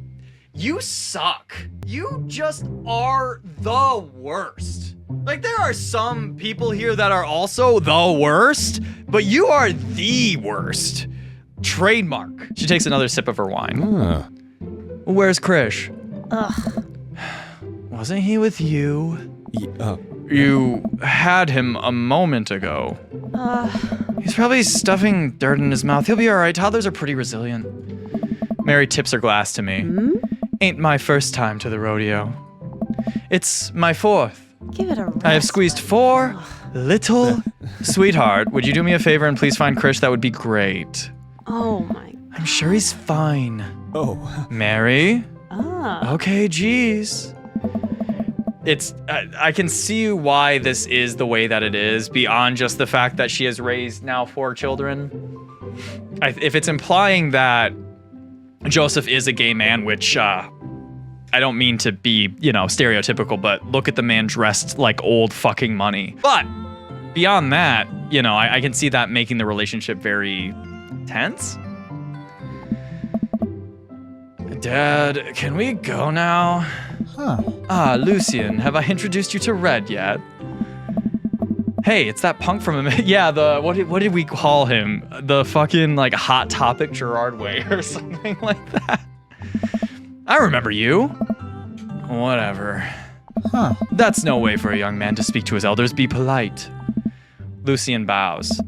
S1: suck. You just are the worst. Like, there are some people here that are also the worst, but you are the worst. Trademark. She takes another sip of her wine. Where's Krish?
S2: Ugh.
S1: Wasn't he with you? You had him a moment ago. He's probably stuffing dirt in his mouth. He'll be all right. Toddlers are pretty resilient. Mary tips her glass to me. Ain't my first time to the rodeo. It's my fourth.
S2: Give it a rest.
S1: I have squeezed 4 little... Sweetheart, would you do me a favor and please find Krish? That would be great.
S2: Oh my.
S1: I'm sure he's fine.
S3: Oh.
S1: Mary?
S2: Ah.
S1: Okay, geez. It's, I can see why this is the way that it is, beyond just the fact that she has raised now 4 children. If it's implying that Joseph is a gay man, which, I don't mean to be, stereotypical, but look at the man dressed like old fucking money. But beyond that, I can see that making the relationship very tense. Dad, can we go now? Lucian, have I introduced you to Red yet? Hey, it's that punk from what did we call him? The fucking Hot Topic Gerard Way or something like that. I remember you. Whatever. That's no way for a young man to speak to his elders. Be polite. Lucian bows.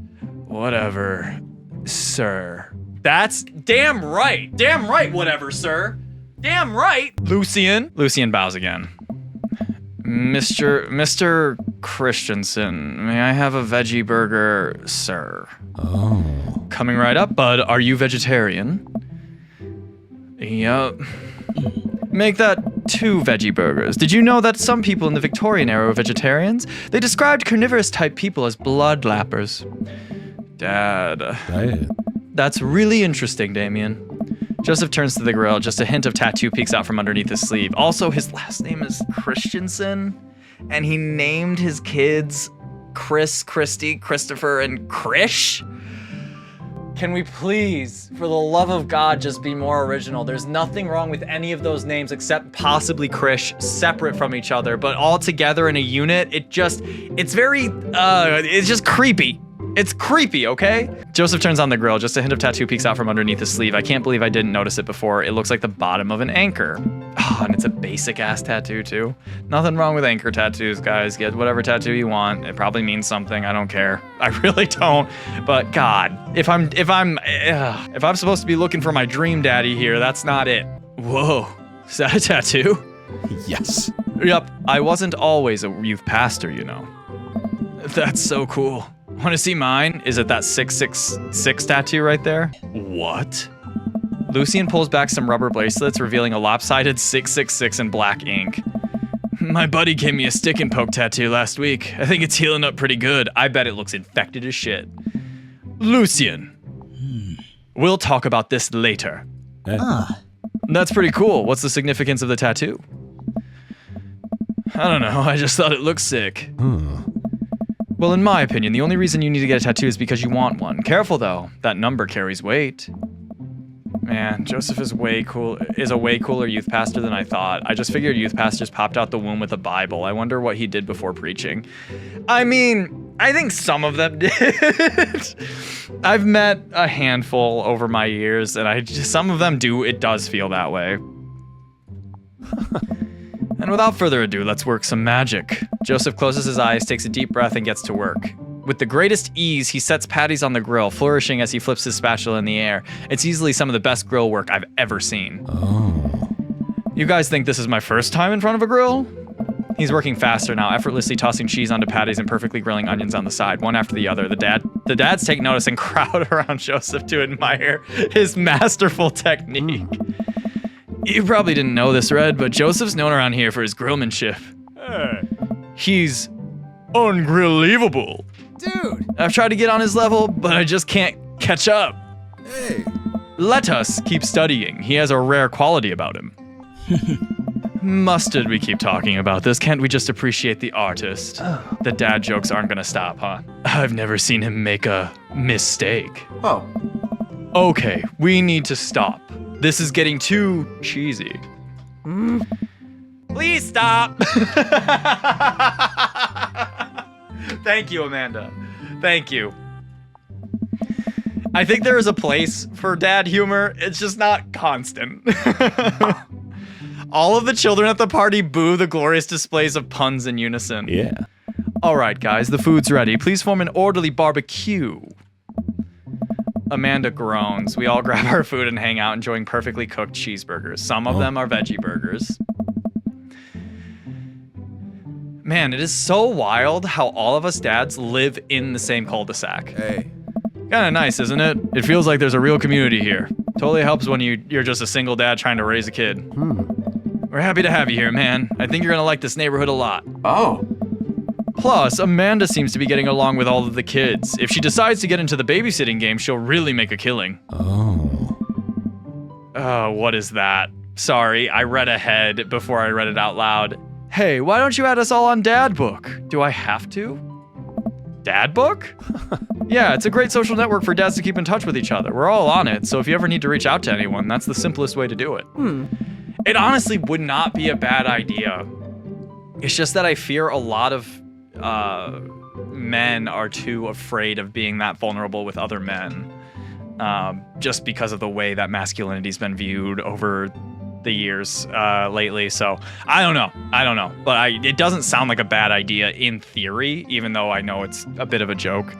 S1: Whatever, sir. That's damn right. Damn right, whatever, sir. Damn right, Lucian. Lucian bows again. Mr. Christensen, may I have a veggie burger, sir?
S3: Oh.
S1: Coming right up, bud. Are you vegetarian? Yup. Make that 2 veggie burgers. Did you know that some people in the Victorian era were vegetarians? They described carnivorous type people as blood lappers. Dad.
S3: Diet.
S1: That's really interesting, Damien. Joseph turns to the grill. Just a hint of tattoo peeks out from underneath his sleeve. Also, his last name is Christensen, and he named his kids Chris, Christy, Christopher, and Krish. Can we please, for the love of God, just be more original? There's nothing wrong with any of those names except possibly Krish, separate from each other, but all together in a unit, it's just creepy. It's creepy, okay? Joseph turns on the grill. Just a hint of tattoo peeks out from underneath his sleeve. I can't believe I didn't notice it before. It looks like the bottom of an anchor. Oh, and it's a basic ass tattoo too. Nothing wrong with anchor tattoos, guys. Get whatever tattoo you want. It probably means something. I don't care. I really don't. But God, if I'm supposed to be looking for my dream daddy here, that's not it. Whoa, is that a tattoo?
S3: Yes.
S1: Yep, I wasn't always a youth pastor, you know. That's so cool. Want to see mine? Is it that 666 tattoo right there? What? Lucian pulls back some rubber bracelets, revealing a lopsided 666 in black ink. My buddy gave me a stick and poke tattoo last week. I think it's healing up pretty good. I bet it looks infected as shit. Lucian. We'll talk about this later. That's pretty cool. What's the significance of the tattoo? I don't know. I just thought it looked sick. Well, in my opinion, the only reason you need to get a tattoo is because you want one. Careful though, that number carries weight. Man, Joseph is a way cooler youth pastor than I thought. I just figured youth pastors popped out the womb with a Bible. I wonder what he did before preaching. I mean, I think some of them did. I've met a handful over my years, and some of them do. It does feel that way. And without further ado, let's work some magic. Joseph closes his eyes, takes a deep breath, and gets to work. With the greatest ease, he sets patties on the grill, flourishing as he flips his spatula in the air. It's easily some of the best grill work I've ever seen. You guys think this is my first time in front of a grill? He's working faster now, effortlessly tossing cheese onto patties and perfectly grilling onions on the side, one after the other. The dads take notice and crowd around Joseph to admire his masterful technique. You probably didn't know this, Red, but Joseph's known around here for his grillmanship. He's ungrillevable.
S3: Dude.
S1: I've tried to get on his level, but I just can't catch up.
S3: Hey.
S1: Let us keep studying. He has a rare quality about him. Mustard we keep talking about this. Can't we just appreciate the artist? The dad jokes aren't gonna stop, huh? I've never seen him make a mistake.
S4: Oh.
S1: Okay, we need to stop. This is getting too cheesy. Please stop. Thank you, Amanda. Thank you. I think there is a place for dad humor. It's just not constant. All of the children at the party boo the glorious displays of puns in unison.
S3: Yeah.
S1: All right, guys, the food's ready. Please form an orderly barbecue. Amanda groans. We all grab our food and hang out, enjoying perfectly cooked cheeseburgers. Some of them are veggie burgers. Man, it is so wild how all of us dads live in the same cul-de-sac.
S3: Hey.
S1: Kinda nice, isn't it? It feels like there's a real community here. Totally helps when you're just a single dad trying to raise a kid. We're happy to have you here, man. I think you're gonna like this neighborhood a lot.
S4: Oh.
S1: Plus, Amanda seems to be getting along with all of the kids. If she decides to get into the babysitting game, she'll really make a killing. Oh, what is that? Sorry, I read ahead before I read it out loud. Hey, why don't you add us all on Dad Book? Do I have to? Dad Book? Yeah, it's a great social network for dads to keep in touch with each other. We're all on it, so if you ever need to reach out to anyone, that's the simplest way to do it. It honestly would not be a bad idea. It's just that I fear a lot of men are too afraid of being that vulnerable with other men, just because of the way that masculinity's been viewed over the years lately. So I don't know, but it doesn't sound like a bad idea in theory, even though I know it's a bit of a joke.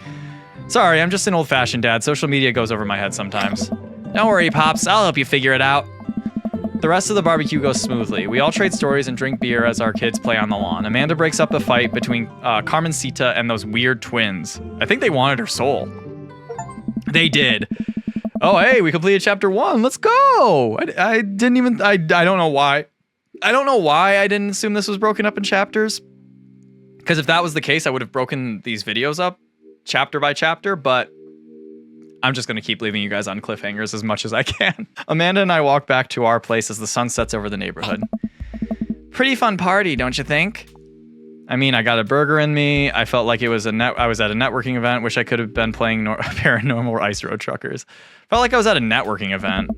S1: Sorry, I'm just an old-fashioned dad. Social media goes over my head sometimes. Don't worry, Pops, I'll help you figure it out. The rest of the barbecue goes smoothly. We all trade stories and drink beer as our kids play on the lawn. Amanda breaks up the fight between Carmencita and those weird twins. I think they wanted her soul. They did. Oh, hey, we completed chapter 1. Let's go. I don't know why. I don't know why I didn't assume this was broken up in chapters. Because if that was the case, I would have broken these videos up chapter by chapter, but I'm just going to keep leaving you guys on cliffhangers as much as I can. Amanda and I walk back to our place as the sun sets over the neighborhood. Pretty fun party, don't you think? I mean, I got a burger in me. I felt like I was at a networking event. Wish I could have been playing Paranormal Ice Road Truckers. Felt like I was at a networking event.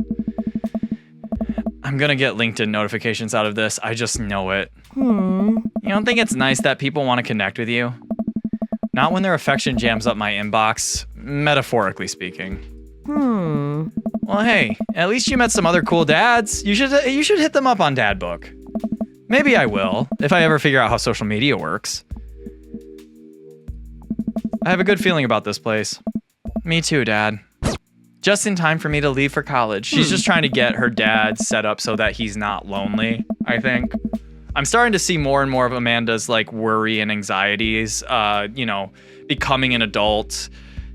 S1: I'm gonna get LinkedIn notifications out of this. I just know it. You don't think it's nice that people want to connect with you? Not when their affection jams up my inbox, metaphorically speaking. Well, hey, at least you met some other cool dads. You should hit them up on Dad Book. Maybe I will, if I ever figure out how social media works. I have a good feeling about this place. Me too, Dad. Just in time for me to leave for college. She's just trying to get her dad set up so that he's not lonely, I think. I'm starting to see more and more of Amanda's like worry and anxieties, becoming an adult,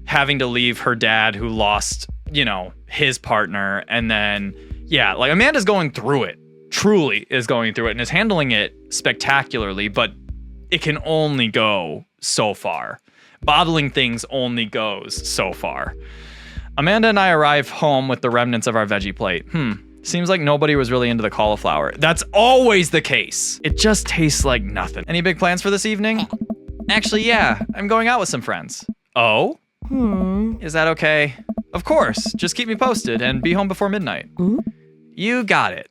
S1: having to leave her dad who lost, his partner. And then, like Amanda's going through it, truly is going through it and is handling it spectacularly, but it can only go so far. Bottling things only goes so far. Amanda and I arrive home with the remnants of our veggie plate. Seems like nobody was really into the cauliflower. That's always the case. It just tastes like nothing. Any big plans for this evening? Actually, yeah. I'm going out with some friends. Oh? Is that okay? Of course. Just keep me posted and be home before midnight. You got it.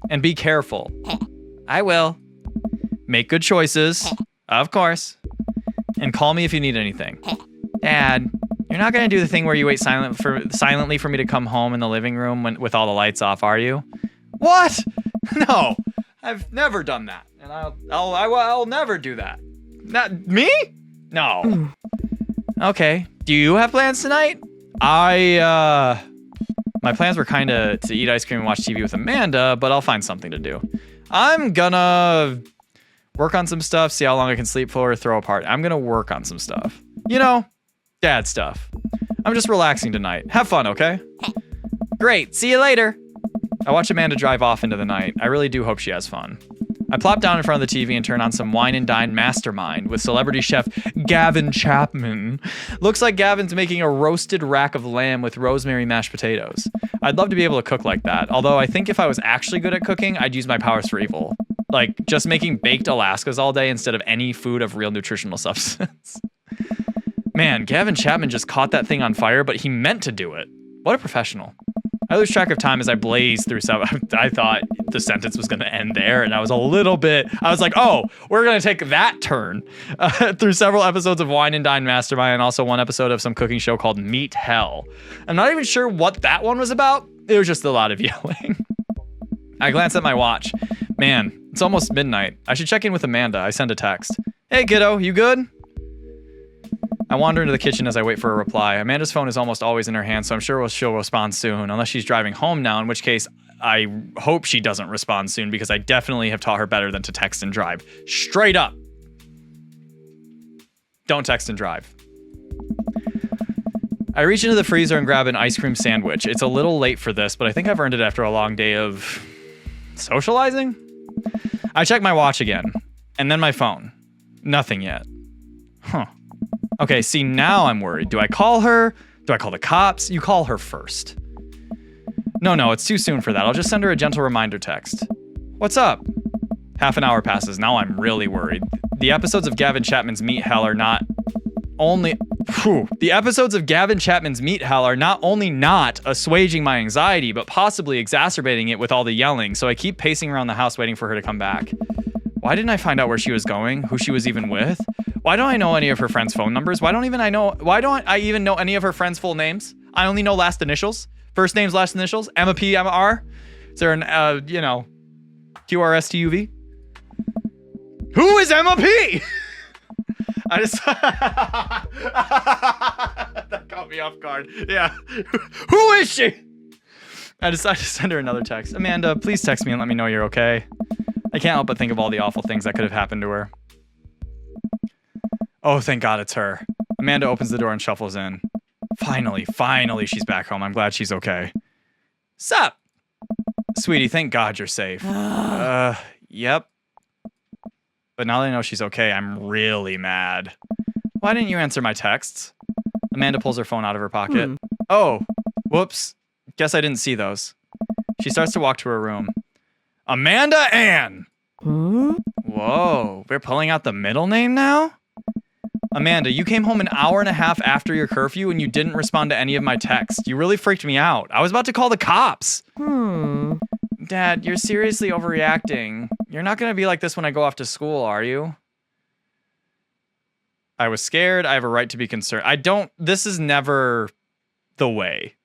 S1: And be careful. I will. Make good choices. Of course. And call me if you need anything. Dad, you're not going to do the thing where you wait silently for me to come home in the living room with all the lights off, are you? What? No, I've never done that. And I'll never do that. Not me? No. Okay. Do you have plans tonight? My plans were kind of to eat ice cream and watch TV with Amanda, but I'll find something to do. I'm gonna work on some stuff, see how long I can sleep for, throw a party. I'm gonna work on some stuff. Dad stuff. I'm just relaxing tonight. Have fun, okay? Great. See you later. I watch Amanda drive off into the night. I really do hope she has fun. I plop down in front of the TV and turn on some Wine and Dine Mastermind with celebrity chef Gavin Chapman. Looks like Gavin's making a roasted rack of lamb with rosemary mashed potatoes. I'd love to be able to cook like that, although I think if I was actually good at cooking, I'd use my powers for evil. Like just making baked Alaskas all day instead of any food of real nutritional substance. Man, Gavin Chapman just caught that thing on fire, but he meant to do it. What a professional. I lose track of time as I blaze through some. I thought the sentence was going to end there, and I was like, oh, we're going to take that turn through several episodes of Wine and Dine Mastermind and also one episode of some cooking show called Meat Hell. I'm not even sure what that one was about. It was just a lot of yelling. I glance at my watch. Man, it's almost midnight. I should check in with Amanda. I send a text. Hey, kiddo, you good? I wander into the kitchen as I wait for a reply. Amanda's phone is almost always in her hand, so I'm sure she'll respond soon, unless she's driving home now, in which case I hope she doesn't respond soon because I definitely have taught her better than to text and drive. Straight up. Don't text and drive. I reach into the freezer and grab an ice cream sandwich. It's a little late for this, but I think I've earned it after a long day of socializing. I check my watch again, and then my phone. Nothing yet. Huh. Okay, see, now I'm worried. Do I call her? Do I call the cops? You call her first. No, it's too soon for that. I'll just send her a gentle reminder text. What's up? Half an hour passes. Now I'm really worried. The episodes of Gavin Chapman's Meat Hell are not only not assuaging my anxiety, but possibly exacerbating it with all the yelling, so I keep pacing around the house waiting for her to come back. Why didn't I find out where she was going? Who she was even with? Why don't I know any of her friends' phone numbers? Why don't I even know any of her friends' full names? I only know last initials. First names, last initials. Emma P, Emma R. Is there an, QRSTUV? Who is Emma P? I just... That caught me off guard. Yeah. Who is she? I decided to send her another text. Amanda, please text me and let me know you're okay. I can't help but think of all the awful things that could have happened to her. Oh, thank God it's her. Amanda opens the door and shuffles in. Finally, she's back home. I'm glad she's okay. Sup? Sweetie, thank God you're safe. Yep. But now that I know she's okay, I'm really mad. Why didn't you answer my texts? Amanda pulls her phone out of her pocket. Oh, whoops. Guess I didn't see those. She starts to walk to her room. Amanda Ann! Whoa, we're pulling out the middle name now? Amanda, you came home an hour and a half after your curfew and you didn't respond to any of my texts. You really freaked me out. I was about to call the cops. Dad, you're seriously overreacting. You're not going to be like this when I go off to school, are you? I was scared. I have a right to be concerned. This is never the way.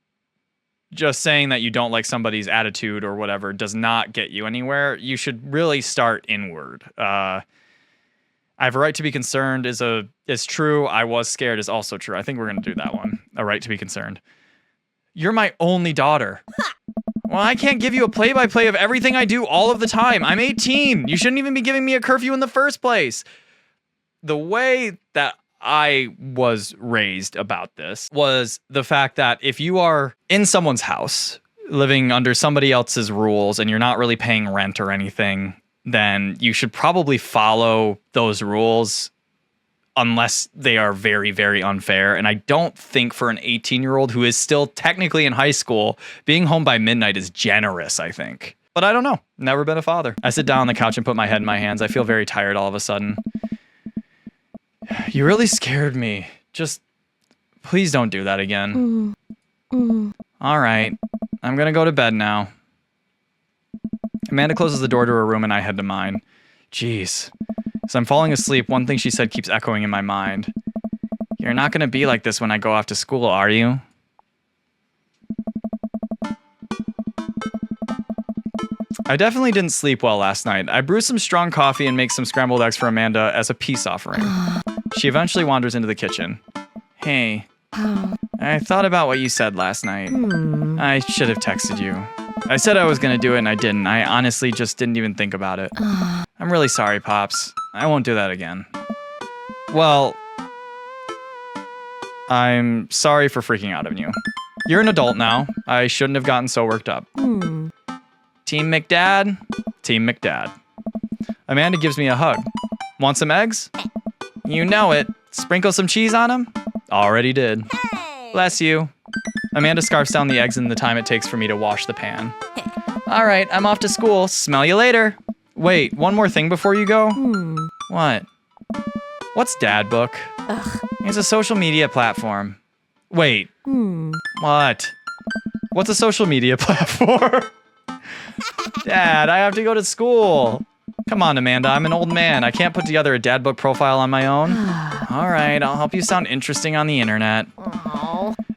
S1: Just saying that you don't like somebody's attitude or whatever does not get you anywhere. You should really start inward. I have a right to be concerned is true. I was scared is also true. I think we're going to do that one. A right to be concerned. You're my only daughter. Well, I can't give you a play-by-play of everything I do all of the time. I'm 18. You shouldn't even be giving me a curfew in the first place. The way that I was raised about this was the fact that if you are in someone's house, living under somebody else's rules, and you're not really paying rent or anything, then you should probably follow those rules unless they are very, very unfair. And I don't think for an 18-year-old who is still technically in high school, being home by midnight is generous, I think. But I don't know. Never been a father. I sit down on the couch and put my head in my hands. I feel very tired all of a sudden. You really scared me. Just please don't do that again. All right. I'm going to go to bed now. Amanda closes the door to her room and I head to mine. Jeez. As I'm falling asleep, one thing she said keeps echoing in my mind. You're not going to be like this when I go off to school, are you? I definitely didn't sleep well last night. I brew some strong coffee and make some scrambled eggs for Amanda as a peace offering. She eventually wanders into the kitchen. Hey, I thought about what you said last night. I should have texted you. I said I was going to do it and I didn't. I honestly just didn't even think about it. I'm really sorry, Pops. I won't do that again. Well, I'm sorry for freaking out on you. You're an adult now. I shouldn't have gotten so worked up. Team McDad, Team McDad. Amanda gives me a hug. Want some eggs? You know it. Sprinkle some cheese on them? Already did. Bless you. Amanda scarfs down the eggs in the time it takes for me to wash the pan. All right, I'm off to school. Smell you later. Wait, one more thing before you go? What? What's Dad Book? It's a social media platform. Wait. What? What's a social media platform? Dad, I have to go to school. Come on, Amanda, I'm an old man. I can't put together a Dad Book profile on my own. All right, I'll help you sound interesting on the internet.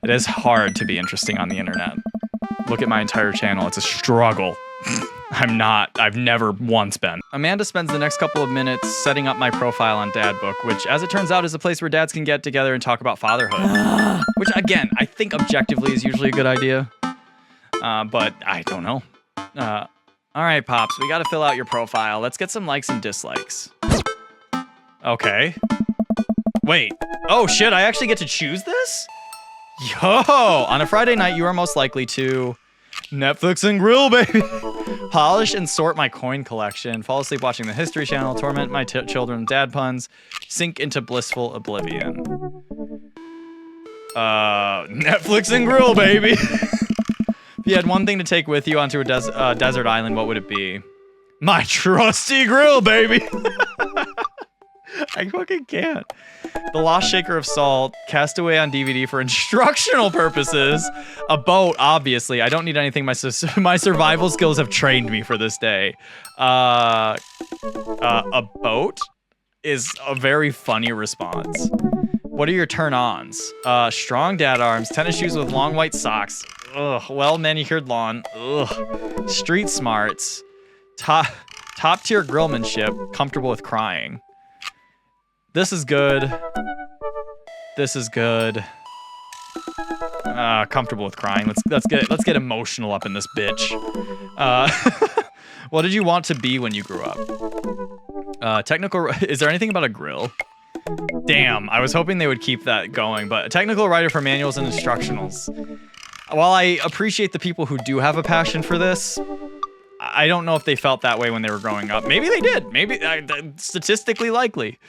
S1: It is hard to be interesting on the internet. Look at my entire channel. It's a struggle. I've never once been. Amanda spends the next couple of minutes setting up my profile on Dad Book, which, as it turns out, is a place where dads can get together and talk about fatherhood. Which, again, I think objectively is usually a good idea. But I don't know. All right, Pops, we gotta fill out your profile. Let's get some likes and dislikes. Okay. Wait. Oh, shit, I actually get to choose this? Yo! On a Friday night, you are most likely to Netflix and grill, baby! Polish and sort my coin collection, fall asleep watching the History Channel, torment my children with dad puns, sink into blissful oblivion. Netflix and grill, baby! If you had one thing to take with you onto a desert island, what would it be? My trusty grill, baby! I fucking can't. The Lost Shaker of Salt, Castaway on DVD for instructional purposes. A boat, obviously. I don't need anything. My survival skills have trained me for this day. A boat is a very funny response. What are your turn-ons? Strong dad arms, tennis shoes with long white socks. Ugh, well-manicured lawn. Ugh. Street smarts. Top-tier grillmanship, comfortable with crying. This is good. This is good. Comfortable with crying. Let's get emotional up in this bitch. What did you want to be when you grew up? Technical. Is there anything about a grill? Damn, I was hoping they would keep that going, but a technical writer for manuals and instructionals. While I appreciate the people who do have a passion for this, I don't know if they felt that way when they were growing up. Maybe they did. Maybe statistically likely.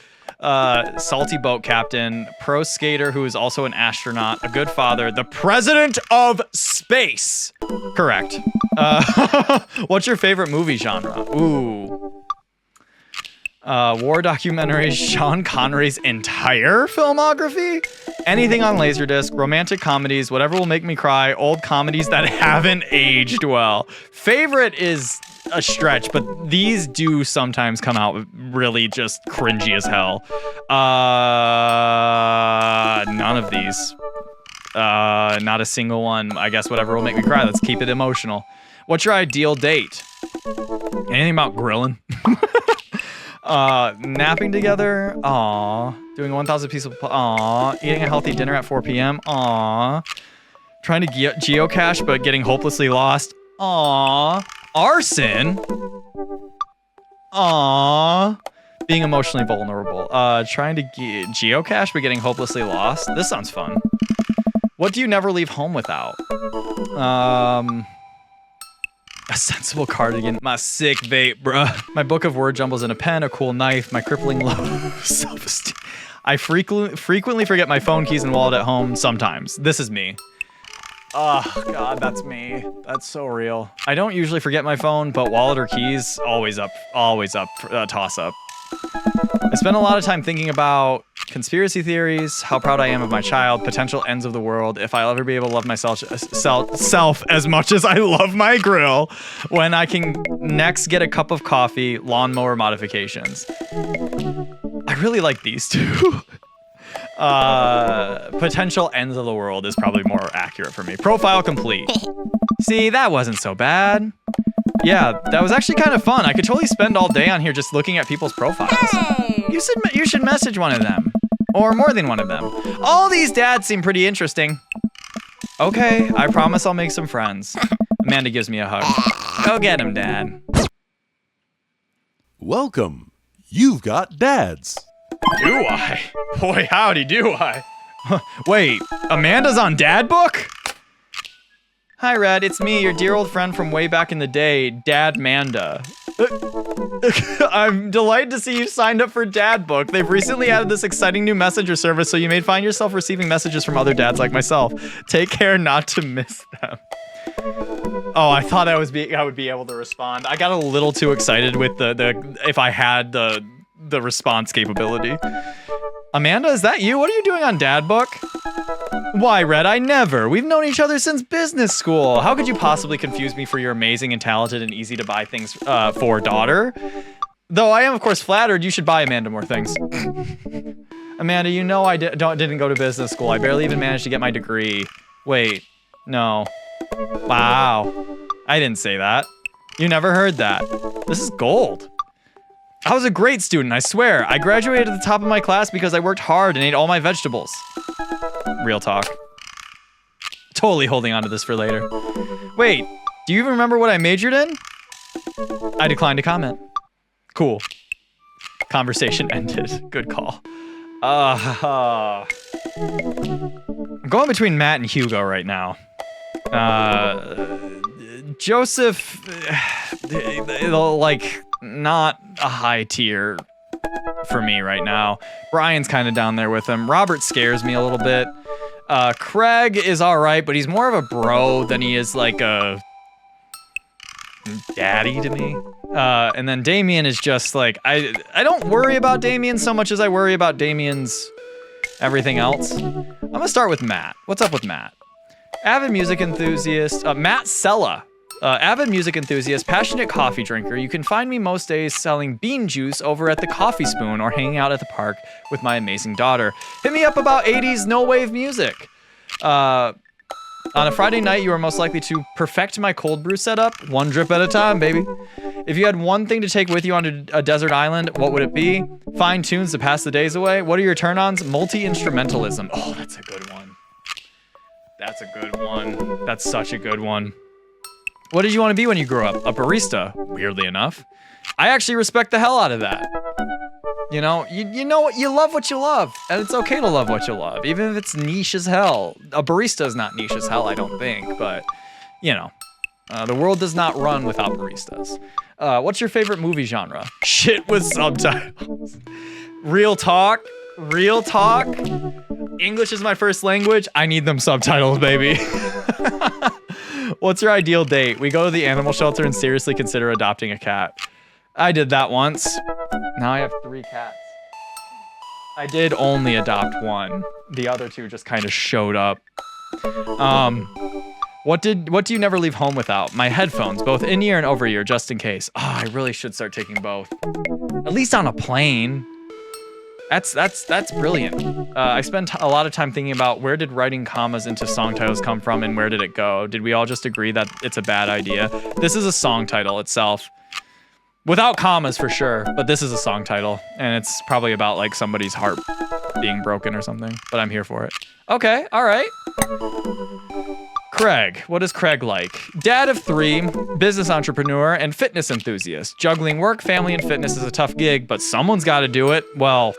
S1: Salty boat captain, pro skater who is also an astronaut, a good father, the president of space. Correct. What's your favorite movie genre? Ooh. War documentaries, Sean Connery's entire filmography, anything on Laserdisc, romantic comedies, whatever will make me cry, old comedies that haven't aged well. Favorite is a stretch, but these do sometimes come out really just cringy as hell. None of these. Not a single one. I guess whatever will make me cry. Let's keep it emotional. What's your ideal date? Anything about grilling? Napping together? Aw. Doing 1,000 pieces of... Aw. Eating a healthy dinner at 4 p.m.? Aw. Trying to geocache but getting hopelessly lost? Aw. Arson? Aw. Being emotionally vulnerable. Trying to geocache but getting hopelessly lost? This sounds fun. What do you never leave home without? A sensible cardigan. My sick vape, bruh. My book of word jumbles and a pen, a cool knife, my crippling low self-esteem. I frequently forget my phone keys and wallet at home sometimes. This is me. Oh, God, that's me. That's so real. I don't usually forget my phone, but wallet or keys, always up, toss up. I spend a lot of time thinking about conspiracy theories, how proud I am of my child, potential ends of the world, if I'll ever be able to love myself as much as I love my grill, when I can next get a cup of coffee, lawnmower modifications. I really like these two. Potential ends of the world is probably more accurate for me. Profile complete. See, that wasn't so bad. Yeah, that was actually kind of fun. I could totally spend all day on here just looking at people's profiles.
S2: Hey.
S1: You should message one of them. Or more than one of them. All these dads seem pretty interesting. Okay, I promise I'll make some friends. Amanda gives me a hug. Go get him, Dad.
S3: Welcome. You've got dads.
S1: Do I? Boy, howdy do I. Wait, Amanda's on Dad Book? Hi, Red. It's me, your dear old friend from way back in the day, Dad Manda. I'm delighted to see you signed up for Dad Book. They've recently added this exciting new messenger service, so you may find yourself receiving messages from other dads like myself. Take care not to miss them. Oh, I thought I would be able to respond. I got a little too excited with the if I had the response capability. Amanda, is that you? What are you doing on Dad Book? Why, Red, I never. We've known each other since business school. How could you possibly confuse me for your amazing and talented and easy to buy things for daughter? Though I am, of course, flattered, you should buy Amanda more things. Amanda, you know I didn't go to business school. I barely even managed to get my degree. Wait, no. Wow. I didn't say that. You never heard that. This is gold. I was a great student, I swear. I graduated at the top of my class because I worked hard and ate all my vegetables. Real talk. Totally holding on to this for later. Wait, do you even remember what I majored in? I declined to comment. Cool. Conversation ended. Good call. I'm going between Matt and Hugo right now. Joseph, like, not a high tier for me right now. Brian's kind of down there with him. Robert scares me a little bit. Craig is all right, but he's more of a bro than he is like a daddy to me. And then Damien is just like, I don't worry about Damien so much as I worry about Damien's everything else. I'm gonna start with Matt. What's up with Matt? Avid music enthusiast, Matt Sella. Avid music enthusiast, passionate coffee drinker. You can find me most days selling bean juice over at the Coffee Spoon or hanging out at the park with my amazing daughter. Hit me up about 80s no-wave music. On a Friday night, you are most likely to perfect my cold brew setup, one drip at a time, baby. If you had one thing to take with you on a desert island, what would it be? Fine tunes to pass the days away. What are your turn-ons? Multi-instrumentalism. Oh, that's a good one. That's a good one. That's such a good one. What did you want to be when you grew up? A barista, weirdly enough. I actually respect the hell out of that. You know, you know what, you love what you love, and it's okay to love what you love, even if it's niche as hell. A barista is not niche as hell, I don't think, but, you know, the world does not run without baristas. What's your favorite movie genre? Shit with subtitles. Real talk. Real talk. English is my first language. I need them subtitles, baby. What's your ideal date? We go to the animal shelter and seriously consider adopting a cat. I did that once. Now I have 3 cats. I did only adopt one. The other 2 just kind of showed up. What do you never leave home without? My headphones, both in-ear and over-ear, just in case. Oh, I really should start taking both. At least on a plane. That's brilliant. I spent a lot of time thinking about where did writing commas into song titles come from and where did it go? Did we all just agree that it's a bad idea? This is a song title itself. Without commas for sure, but this is a song title. And it's probably about like somebody's heart being broken or something, but I'm here for it. Okay, all right. Craig, what is Craig like? Dad of 3, business entrepreneur, and fitness enthusiast. Juggling work, family, and fitness is a tough gig, but someone's got to do it. Well,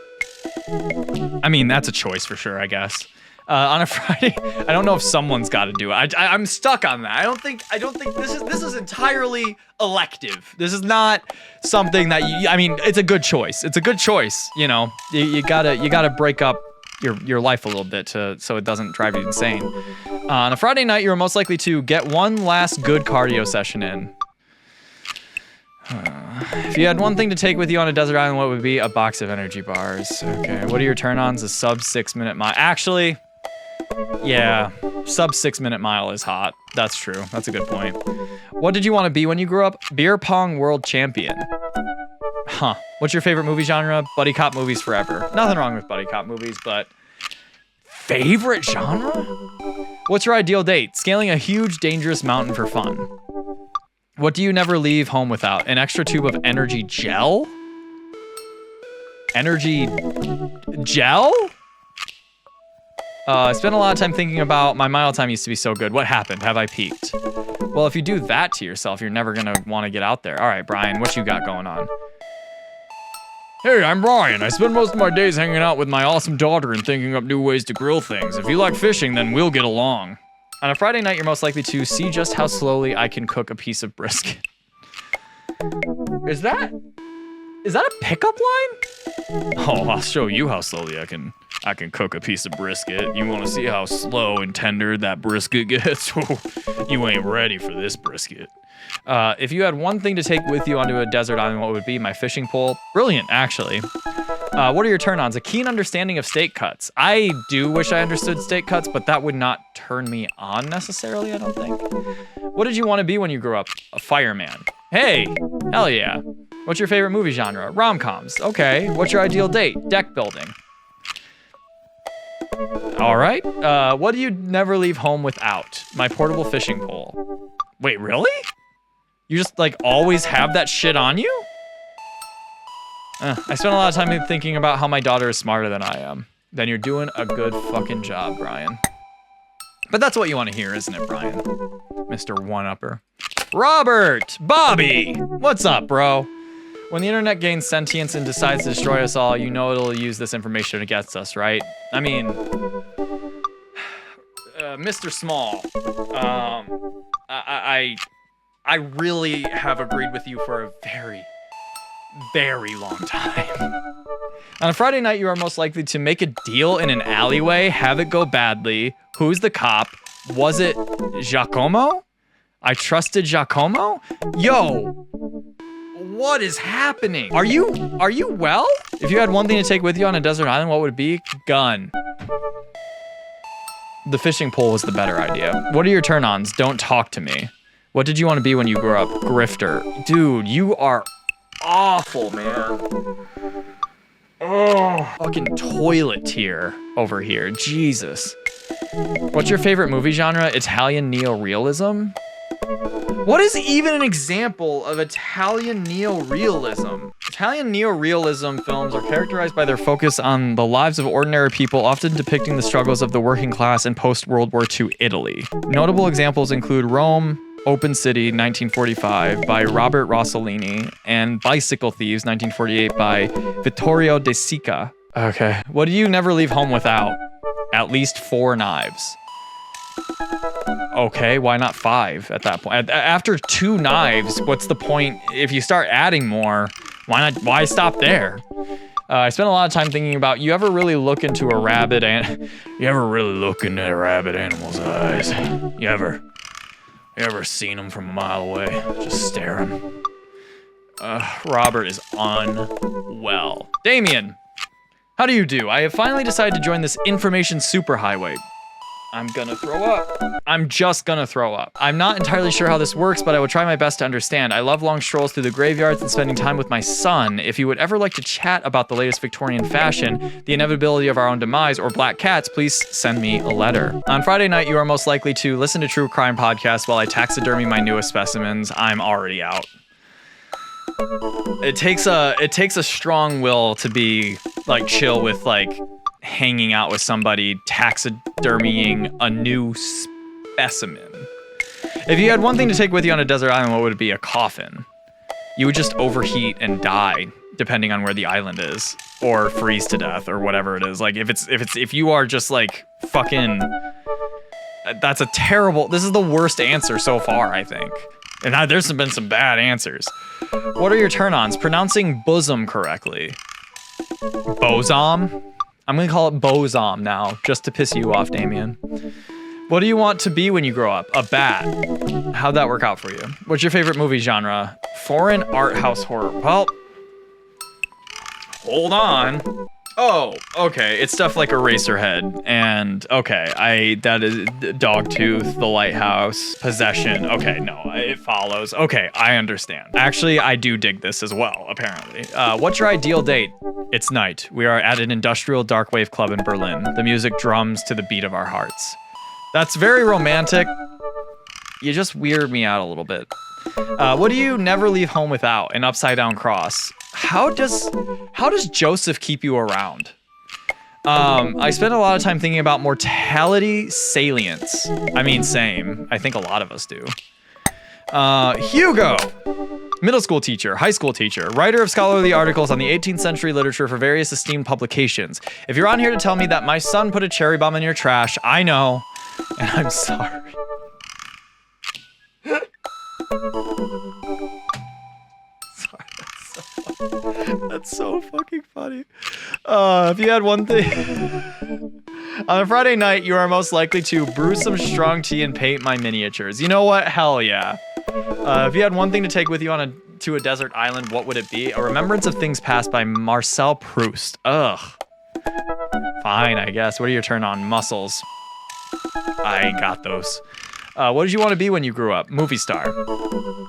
S1: I mean, that's a choice for sure, I guess. On a Friday, I don't know if someone's got to do it. I'm stuck on that. I don't think this is entirely elective. This is not something that I mean, it's a good choice. It's a good choice. You know, you gotta break up your life a little bit so it doesn't drive you insane. On a Friday night, you are most likely to get one last good cardio session in. If you had one thing to take with you on a desert island, what would it be? A box of energy bars. Okay. What are your turn-ons? A sub 6 minute mile. Actually, yeah, sub 6 minute mile is hot. That's true. That's a good point. What did you want to be when you grew up? Beer pong world champion. Huh. What's your favorite movie genre? Buddy cop movies forever. Nothing wrong with buddy cop movies, but favorite genre? What's your ideal date? Scaling a huge, dangerous mountain for fun. What do you never leave home without? An extra tube of energy gel? Energy gel? I spent a lot of time thinking about my mile time used to be so good. What happened? Have I peaked? Well, if you do that to yourself, you're never gonna want to get out there. All right, Brian, what you got going on? Hey, I'm Brian. I spend most of my days hanging out with my awesome daughter and thinking up new ways to grill things. If you like fishing, then we'll get along. On a Friday night, you're most likely to see just how slowly I can cook a piece of brisket. Is that a pickup line? Oh, I'll show you how slowly I can cook a piece of brisket. You want to see how slow and tender that brisket gets? You ain't ready for this brisket. If you had one thing to take with you onto a desert island, what would it be? My fishing pole. Brilliant, actually. What are your turn-ons? A keen understanding of steak cuts. I do wish I understood steak cuts, but that would not turn me on necessarily, I don't think. What did you want to be when you grew up? A fireman. Hey, hell yeah. What's your favorite movie genre? Rom-coms. Okay. What's your ideal date? Deck building. All right. What do you never leave home without? My portable fishing pole. Wait, really? You just like always have that shit on you? I spent a lot of time thinking about how my daughter is smarter than I am. Then you're doing a good fucking job, Brian. But that's what you want to hear, isn't it, Brian? Mr. One-Upper. Robert! Bobby! What's up, bro? When the internet gains sentience and decides to destroy us all, you know it'll use this information against us, right? I mean, Mr. Small, I really have agreed with you for a very, very long time. On a Friday night, you are most likely to make a deal in an alleyway, have it go badly. Who's the cop? Was it Giacomo? I trusted Giacomo? Yo, what is happening? Are you well? If you had one thing to take with you on a desert island, what would it be? Gun. The fishing pole was the better idea. What are your turn-ons? Don't talk to me. What did you want to be when you grew up? Grifter. Dude, you are awful, man. Oh, fucking toilet tier over here. Jesus. What's your favorite movie genre? Italian neo-realism? What is even an example of Italian neo-realism? Italian neo-realism films are characterized by their focus on the lives of ordinary people, often depicting the struggles of the working class in post-World War II Italy. Notable examples include Rome, Open City, 1945, by Robert Rossellini, and Bicycle Thieves, 1948, by Vittorio De Sica. Okay. What do you never leave home without? At least 4 knives. Okay, why not 5 at that point? After 2 knives, what's the point? If you start adding more, why stop there? I spent a lot of time thinking about, you ever really look into a rabid animal's eyes? You ever seen him from a mile away, just staring? Robert is unwell. Damien, how do you do? I have finally decided to join this information superhighway. I'm gonna throw up. I'm just gonna throw up. I'm not entirely sure how this works, but I will try my best to understand. I love long strolls through the graveyards and spending time with my son. If you would ever like to chat about the latest Victorian fashion, the inevitability of our own demise, or black cats, please send me a letter. On Friday night, you are most likely to listen to true crime podcasts while I taxidermy my newest specimens. I'm already out. It takes a strong will to be like chill with like hanging out with somebody taxidermying a new specimen. If you had one thing to take with you on a desert island, what would it be? A coffin. You would just overheat and die depending on where the island is, or freeze to death, or whatever it is. Like if you are just like fucking, that's a terrible. This is the worst answer so far, I think. And there's been some bad answers. What are your turn-ons? Pronouncing bosom correctly. Bosom? I'm gonna call it bosom now, just to piss you off, Damien. What do you want to be when you grow up? A bat. How'd that work out for you? What's your favorite movie genre? Foreign art house horror. Well, hold on. Oh, okay. It's stuff like Eraserhead and that is Dogtooth, The Lighthouse, Possession. Okay, no, it follows. Okay, I understand. Actually, I do dig this as well, apparently. What's your ideal date? It's night. We are at an industrial dark wave club in Berlin. The music drums to the beat of our hearts. That's very romantic. You just weird me out a little bit. What do you never leave home without? An upside down cross. How does Joseph keep you around? I spend a lot of time thinking about mortality salience. I mean, same. I think a lot of us do. Hugo. Middle school teacher, high school teacher, writer of scholarly articles on the 18th century literature for various esteemed publications. If you're on here to tell me that my son put a cherry bomb in your trash, I know, and I'm sorry. That's so fucking funny. If you had one thing... On a Friday night, you are most likely to brew some strong tea and paint my miniatures. You know what? Hell yeah. If you had one thing to take with you to a desert island, what would it be? A Remembrance of Things Past by Marcel Proust. Ugh. Fine, I guess. What are your turn-on? Muscles. I ain't got those. What did you want to be when you grew up? Movie star.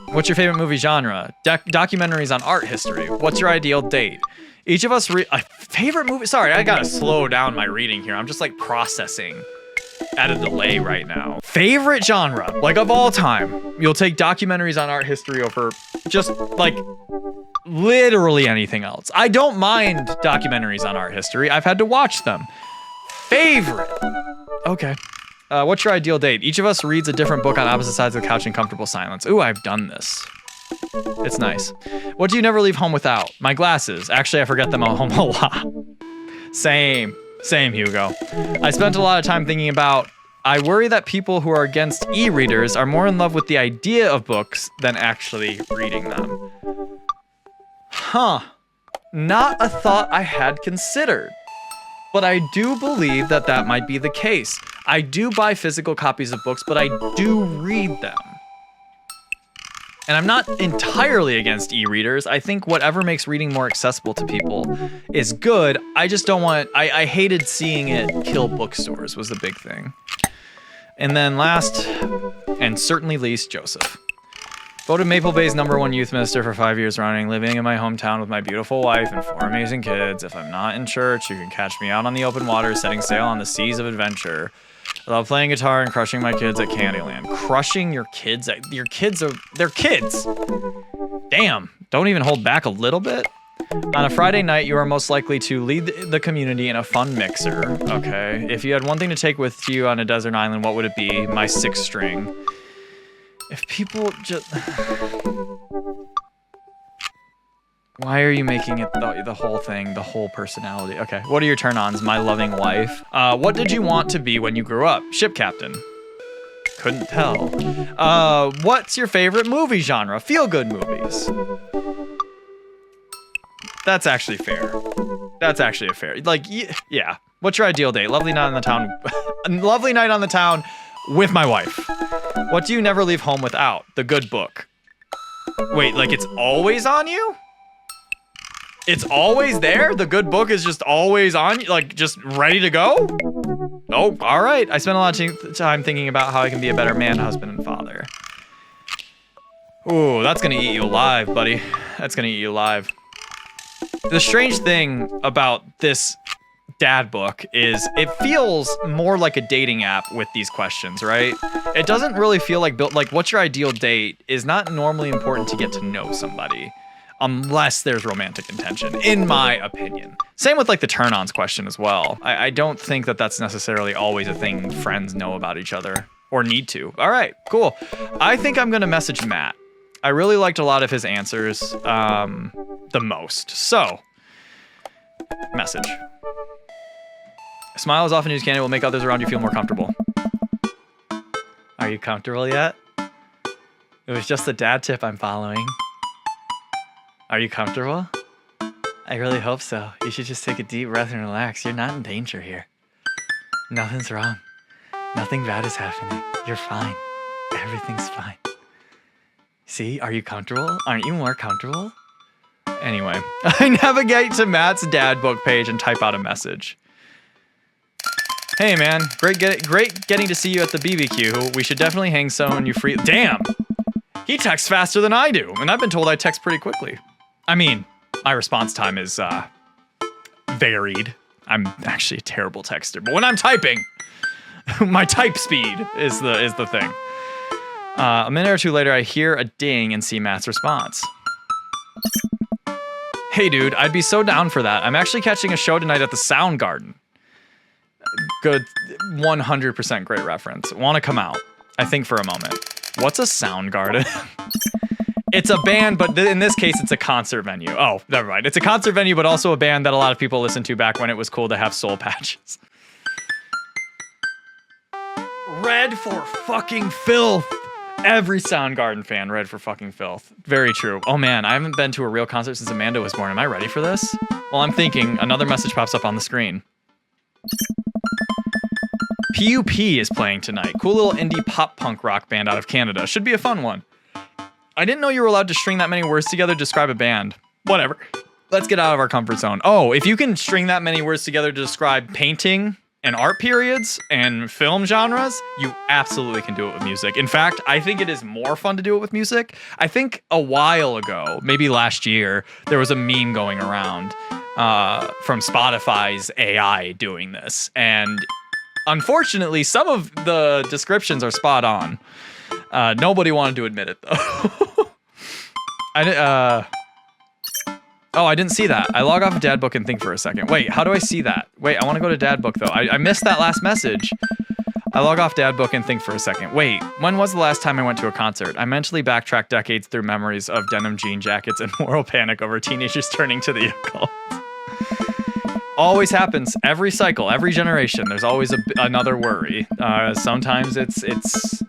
S1: What's your favorite movie genre? Documentaries on art history. What's your ideal date? Each of us a favorite movie. Sorry, I gotta slow down my reading here. I'm just like processing at a delay right now. Favorite genre, like of all time. You'll take documentaries on art history over just like literally anything else. I don't mind documentaries on art history. I've had to watch them. Favorite. Okay. What's your ideal date? Each of us reads a different book on opposite sides of the couch in comfortable silence. Ooh, I've done this. It's nice. What do you never leave home without? My glasses. Actually, I forget them at home a lot. Same, Hugo. I spent a lot of time thinking about, I worry that people who are against e-readers are more in love with the idea of books than actually reading them. Huh. Not a thought I had considered. But I do believe that might be the case. I do buy physical copies of books, but I do read them. And I'm not entirely against e-readers. I think whatever makes reading more accessible to people is good. I just don't want, I hated seeing it kill bookstores was the big thing. And then last, and certainly least, Joseph. Voted Maple Bay's #1 youth minister for 5 years running, living in my hometown with my beautiful wife and 4 amazing kids. If I'm not in church, you can catch me out on the open water, setting sail on the seas of adventure. I love playing guitar and crushing my kids at Candyland. Crushing your kids? They're kids. Damn, don't even hold back a little bit. On a Friday night, you are most likely to lead the community in a fun mixer. Okay, if you had one thing to take with you on a desert island, what would it be? My 6-string. If people just... Why are you making it the whole thing, the whole personality? Okay, what are your turn-ons? My loving wife. What did you want to be when you grew up? Ship captain. Couldn't tell. What's your favorite movie genre? Feel-good movies. That's actually fair. That's actually a fair. Like, yeah. What's your ideal date? Lovely night on the town. Lovely night on the town with my wife. What do you never leave home without? The good book. Wait, like it's always on you? It's always there? The good book is just always on you? Like just ready to go? Oh, all right. I spent a lot of time thinking about how I can be a better man, husband, and father. Ooh, that's gonna eat you alive, buddy. That's gonna eat you alive. The strange thing about this dad book is it feels more like a dating app with these questions, right? It doesn't really feel like what's your ideal date is not normally important to get to know somebody unless there's romantic intention, in my opinion. Same with like the turn-ons question as well. I don't think that that's necessarily always a thing friends know about each other or need to. All right, cool. I think I'm gonna message Matt. I really liked a lot of his answers the most. So, message. Smile as often as you can. It will make others around you feel more comfortable. Are you comfortable yet? It was just a dad tip I'm following. Are you comfortable? I really hope so. You should just take a deep breath and relax. You're not in danger here. Nothing's wrong. Nothing bad is happening. You're fine. Everything's fine. See, are you comfortable? Aren't you more comfortable? Anyway, I navigate to Matt's dad book page and type out a message. Hey man, great getting to see you at the BBQ. We should definitely hang soon. You free? Damn, he texts faster than I do, and I've been told I text pretty quickly. I mean, my response time is varied. I'm actually a terrible texter, but when I'm typing, my type speed is the thing. A minute or two later, I hear a ding and see Matt's response. Hey dude, I'd be so down for that. I'm actually catching a show tonight at the Soundgarden. Good, 100% great reference. Want to come out? I think for a moment. What's a Soundgarden? It's a band, but in this case, it's a concert venue. Oh, never mind. It's a concert venue, but also a band that a lot of people listened to back when it was cool to have soul patches. Red for fucking filth. Every Soundgarden fan read for fucking filth. Very true. Oh man, I haven't been to a real concert since Amanda was born. Am I ready for this? Well, I'm thinking. Another message pops up on the screen. PUP is playing tonight. Cool little indie pop punk rock band out of Canada. Should be a fun one. I didn't know you were allowed to string that many words together to describe a band. Whatever. Let's get out of our comfort zone. Oh, if you can string that many words together to describe painting and art periods and film genres, you absolutely can do it with music. In fact, I think it is more fun to do it with music. I think a while ago, maybe last year, there was a meme going around from Spotify's AI doing this. And unfortunately, some of the descriptions are spot on. Nobody wanted to admit it, though. I didn't see that. I log off of Dad Book and think for a second. Wait, how do I see that? Wait, I want to go to Dad Book, though. I missed that last message. I log off Dad Book and think for a second. Wait, when was the last time I went to a concert? I mentally backtrack decades through memories of denim jean jackets and moral panic over teenagers turning to the occult. Always happens. Every cycle, every generation. There's always another worry. Sometimes it's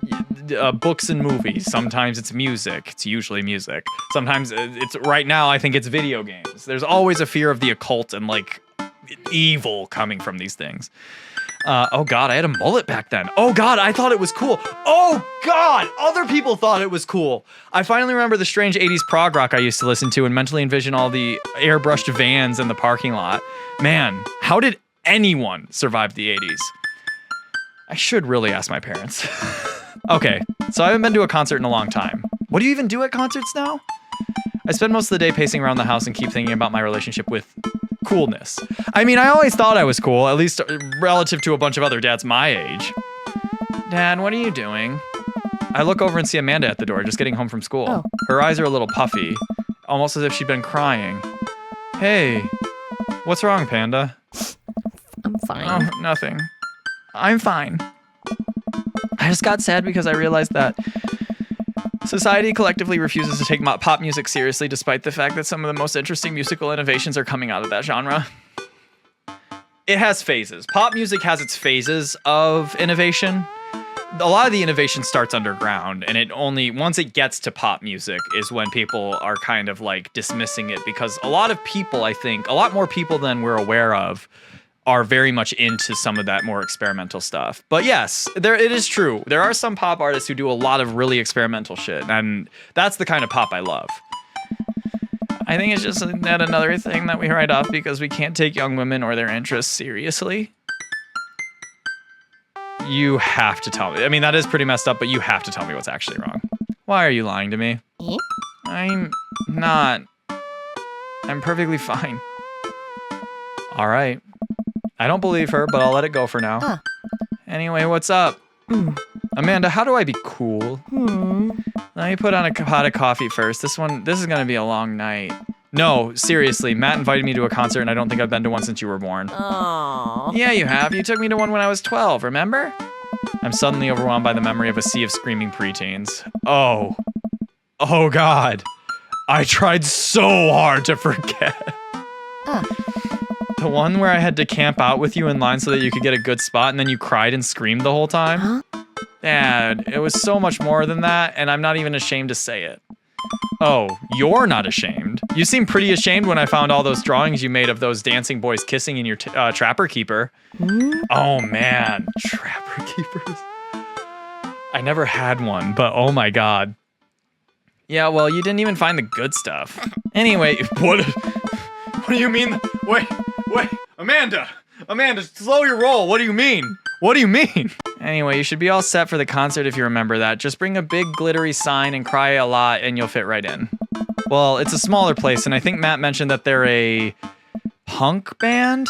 S1: books and movies. Sometimes it's music. It's usually music. Sometimes it's right now. I think it's video games. There's always a fear of the occult and like evil coming from these things. Oh God, I had a mullet back then. Oh God, I thought it was cool. Oh God, other people thought it was cool. I finally remember the strange 80s prog rock I used to listen to and mentally envision all the airbrushed vans in the parking lot. Man, how did anyone survive the 80s? I should really ask my parents. Okay, so I haven't been to a concert in a long time. What do you even do at concerts now? I spend most of the day pacing around the house and keep thinking about my relationship with coolness. I mean, I always thought I was cool, at least relative to a bunch of other dads my age. Dad, what are you doing? I look over and see Amanda at the door, just getting home from school.
S2: Oh.
S1: Her eyes are a little puffy, almost as if she'd been crying. Hey, what's wrong, Panda?
S2: I'm fine.
S1: Oh, nothing. I'm fine. I just got sad because I realized that society collectively refuses to take pop music seriously, despite the fact that some of the most interesting musical innovations are coming out of that genre. It has phases. Pop music has its phases of innovation. A lot of the innovation starts underground, and it only, once it gets to pop music, is when people are kind of like dismissing it, because a lot of people, I think, a lot more people than we're aware of, are very much into some of that more experimental stuff. But yes, it is true. There are some pop artists who do a lot of really experimental shit, and that's the kind of pop I love. I think it's just yet another thing that we write off because we can't take young women or their interests seriously. You have to tell me. I mean, that is pretty messed up, but you have to tell me what's actually wrong. Why are you lying to me? I'm not. I'm perfectly fine. All right. I don't believe her, but I'll let it go for now. Anyway, what's up? Amanda, how do I be cool? Let me put on a pot of coffee first. This is gonna be a long night. No, seriously, Matt invited me to a concert and I don't think I've been to one since you were born.
S2: Aww.
S1: Yeah, you have. You took me to one when I was 12, remember? I'm suddenly overwhelmed by the memory of a sea of screaming preteens. Oh God. I tried so hard to forget. The one where I had to camp out with you in line so that you could get a good spot and then you cried and screamed the whole time? Dad, it was so much more than that and I'm not even ashamed to say it. Oh, you're not ashamed. You seemed pretty ashamed when I found all those drawings you made of those dancing boys kissing in your Trapper Keeper. Oh man, Trapper Keepers. I never had one, but oh my God. Yeah, well, you didn't even find the good stuff. Anyway, what do you mean? Wait, Amanda, slow your roll. What do you mean? Anyway, you should be all set for the concert if you remember that. Just bring a big glittery sign and cry a lot and you'll fit right in. Well, it's a smaller place and I think Matt mentioned that they're a punk band?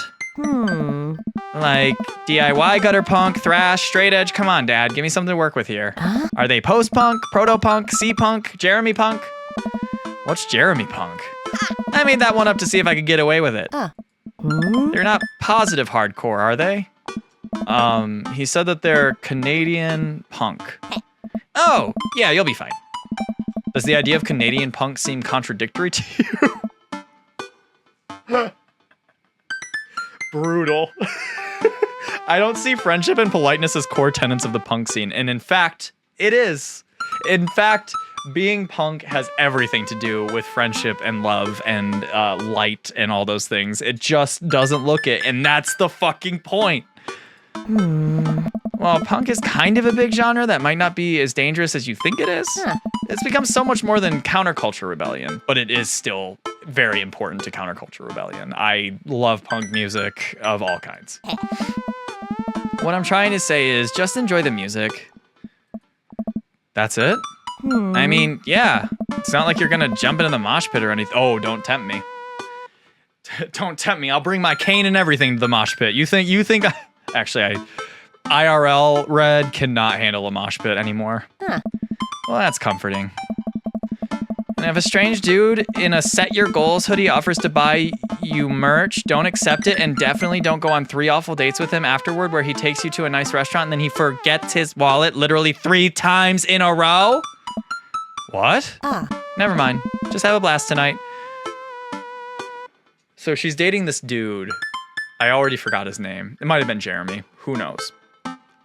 S1: Like DIY, gutter punk, thrash, straight edge. Come on, Dad, give me something to work with here. Are they post-punk, proto-punk, C-punk, Jeremy punk? What's Jeremy punk? I made that one up to see if I could get away with it. They're not positive hardcore, are they? He said that they're Canadian punk. Oh, yeah, you'll be fine. Does the idea of Canadian punk seem contradictory to you? Brutal. I don't see friendship and politeness as core tenets of the punk scene, and in fact, it is. In fact, being punk has everything to do with friendship and love and light and all those things. It just doesn't look it, and that's the fucking point. Well, punk is kind of a big genre that might not be as dangerous as you think it is. It's become so much more than counterculture rebellion, but it is still very important to counterculture rebellion. I love punk music of all kinds. What I'm trying to say is just enjoy the music. That's it? I mean, yeah. It's not like you're gonna jump into the mosh pit or anything. Oh, don't tempt me. Don't tempt me. I'll bring my cane and everything to the mosh pit. You think Actually, IRL Red cannot handle a mosh pit anymore. Well, that's comforting. And if a strange dude in a Set Your Goals hoodie offers to buy you merch, don't accept it and definitely don't go on 3 awful dates with him afterward where he takes you to a nice restaurant and then he forgets his wallet literally 3 times in a row? What? Never mind. Just have a blast tonight. So she's dating this dude. I already forgot his name. It might have been Jeremy. Who knows?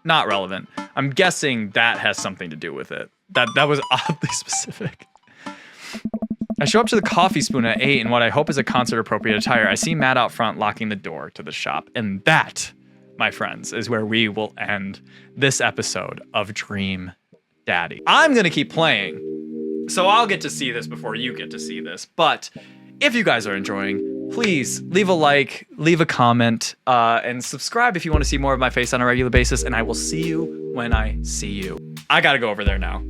S1: Not relevant. I'm guessing that has something to do with it. That was oddly specific. I show up to the Coffee Spoon at 8 in what I hope is a concert-appropriate attire. I see Matt out front locking the door to the shop. And that, my friends, is where we will end this episode of Dream Daddy. I'm going to keep playing, so I'll get to see this before you get to see this. But if you guys are enjoying, please leave a like, leave a comment, and subscribe if you want to see more of my face on a regular basis. And I will see you when I see you. I got to go over there now.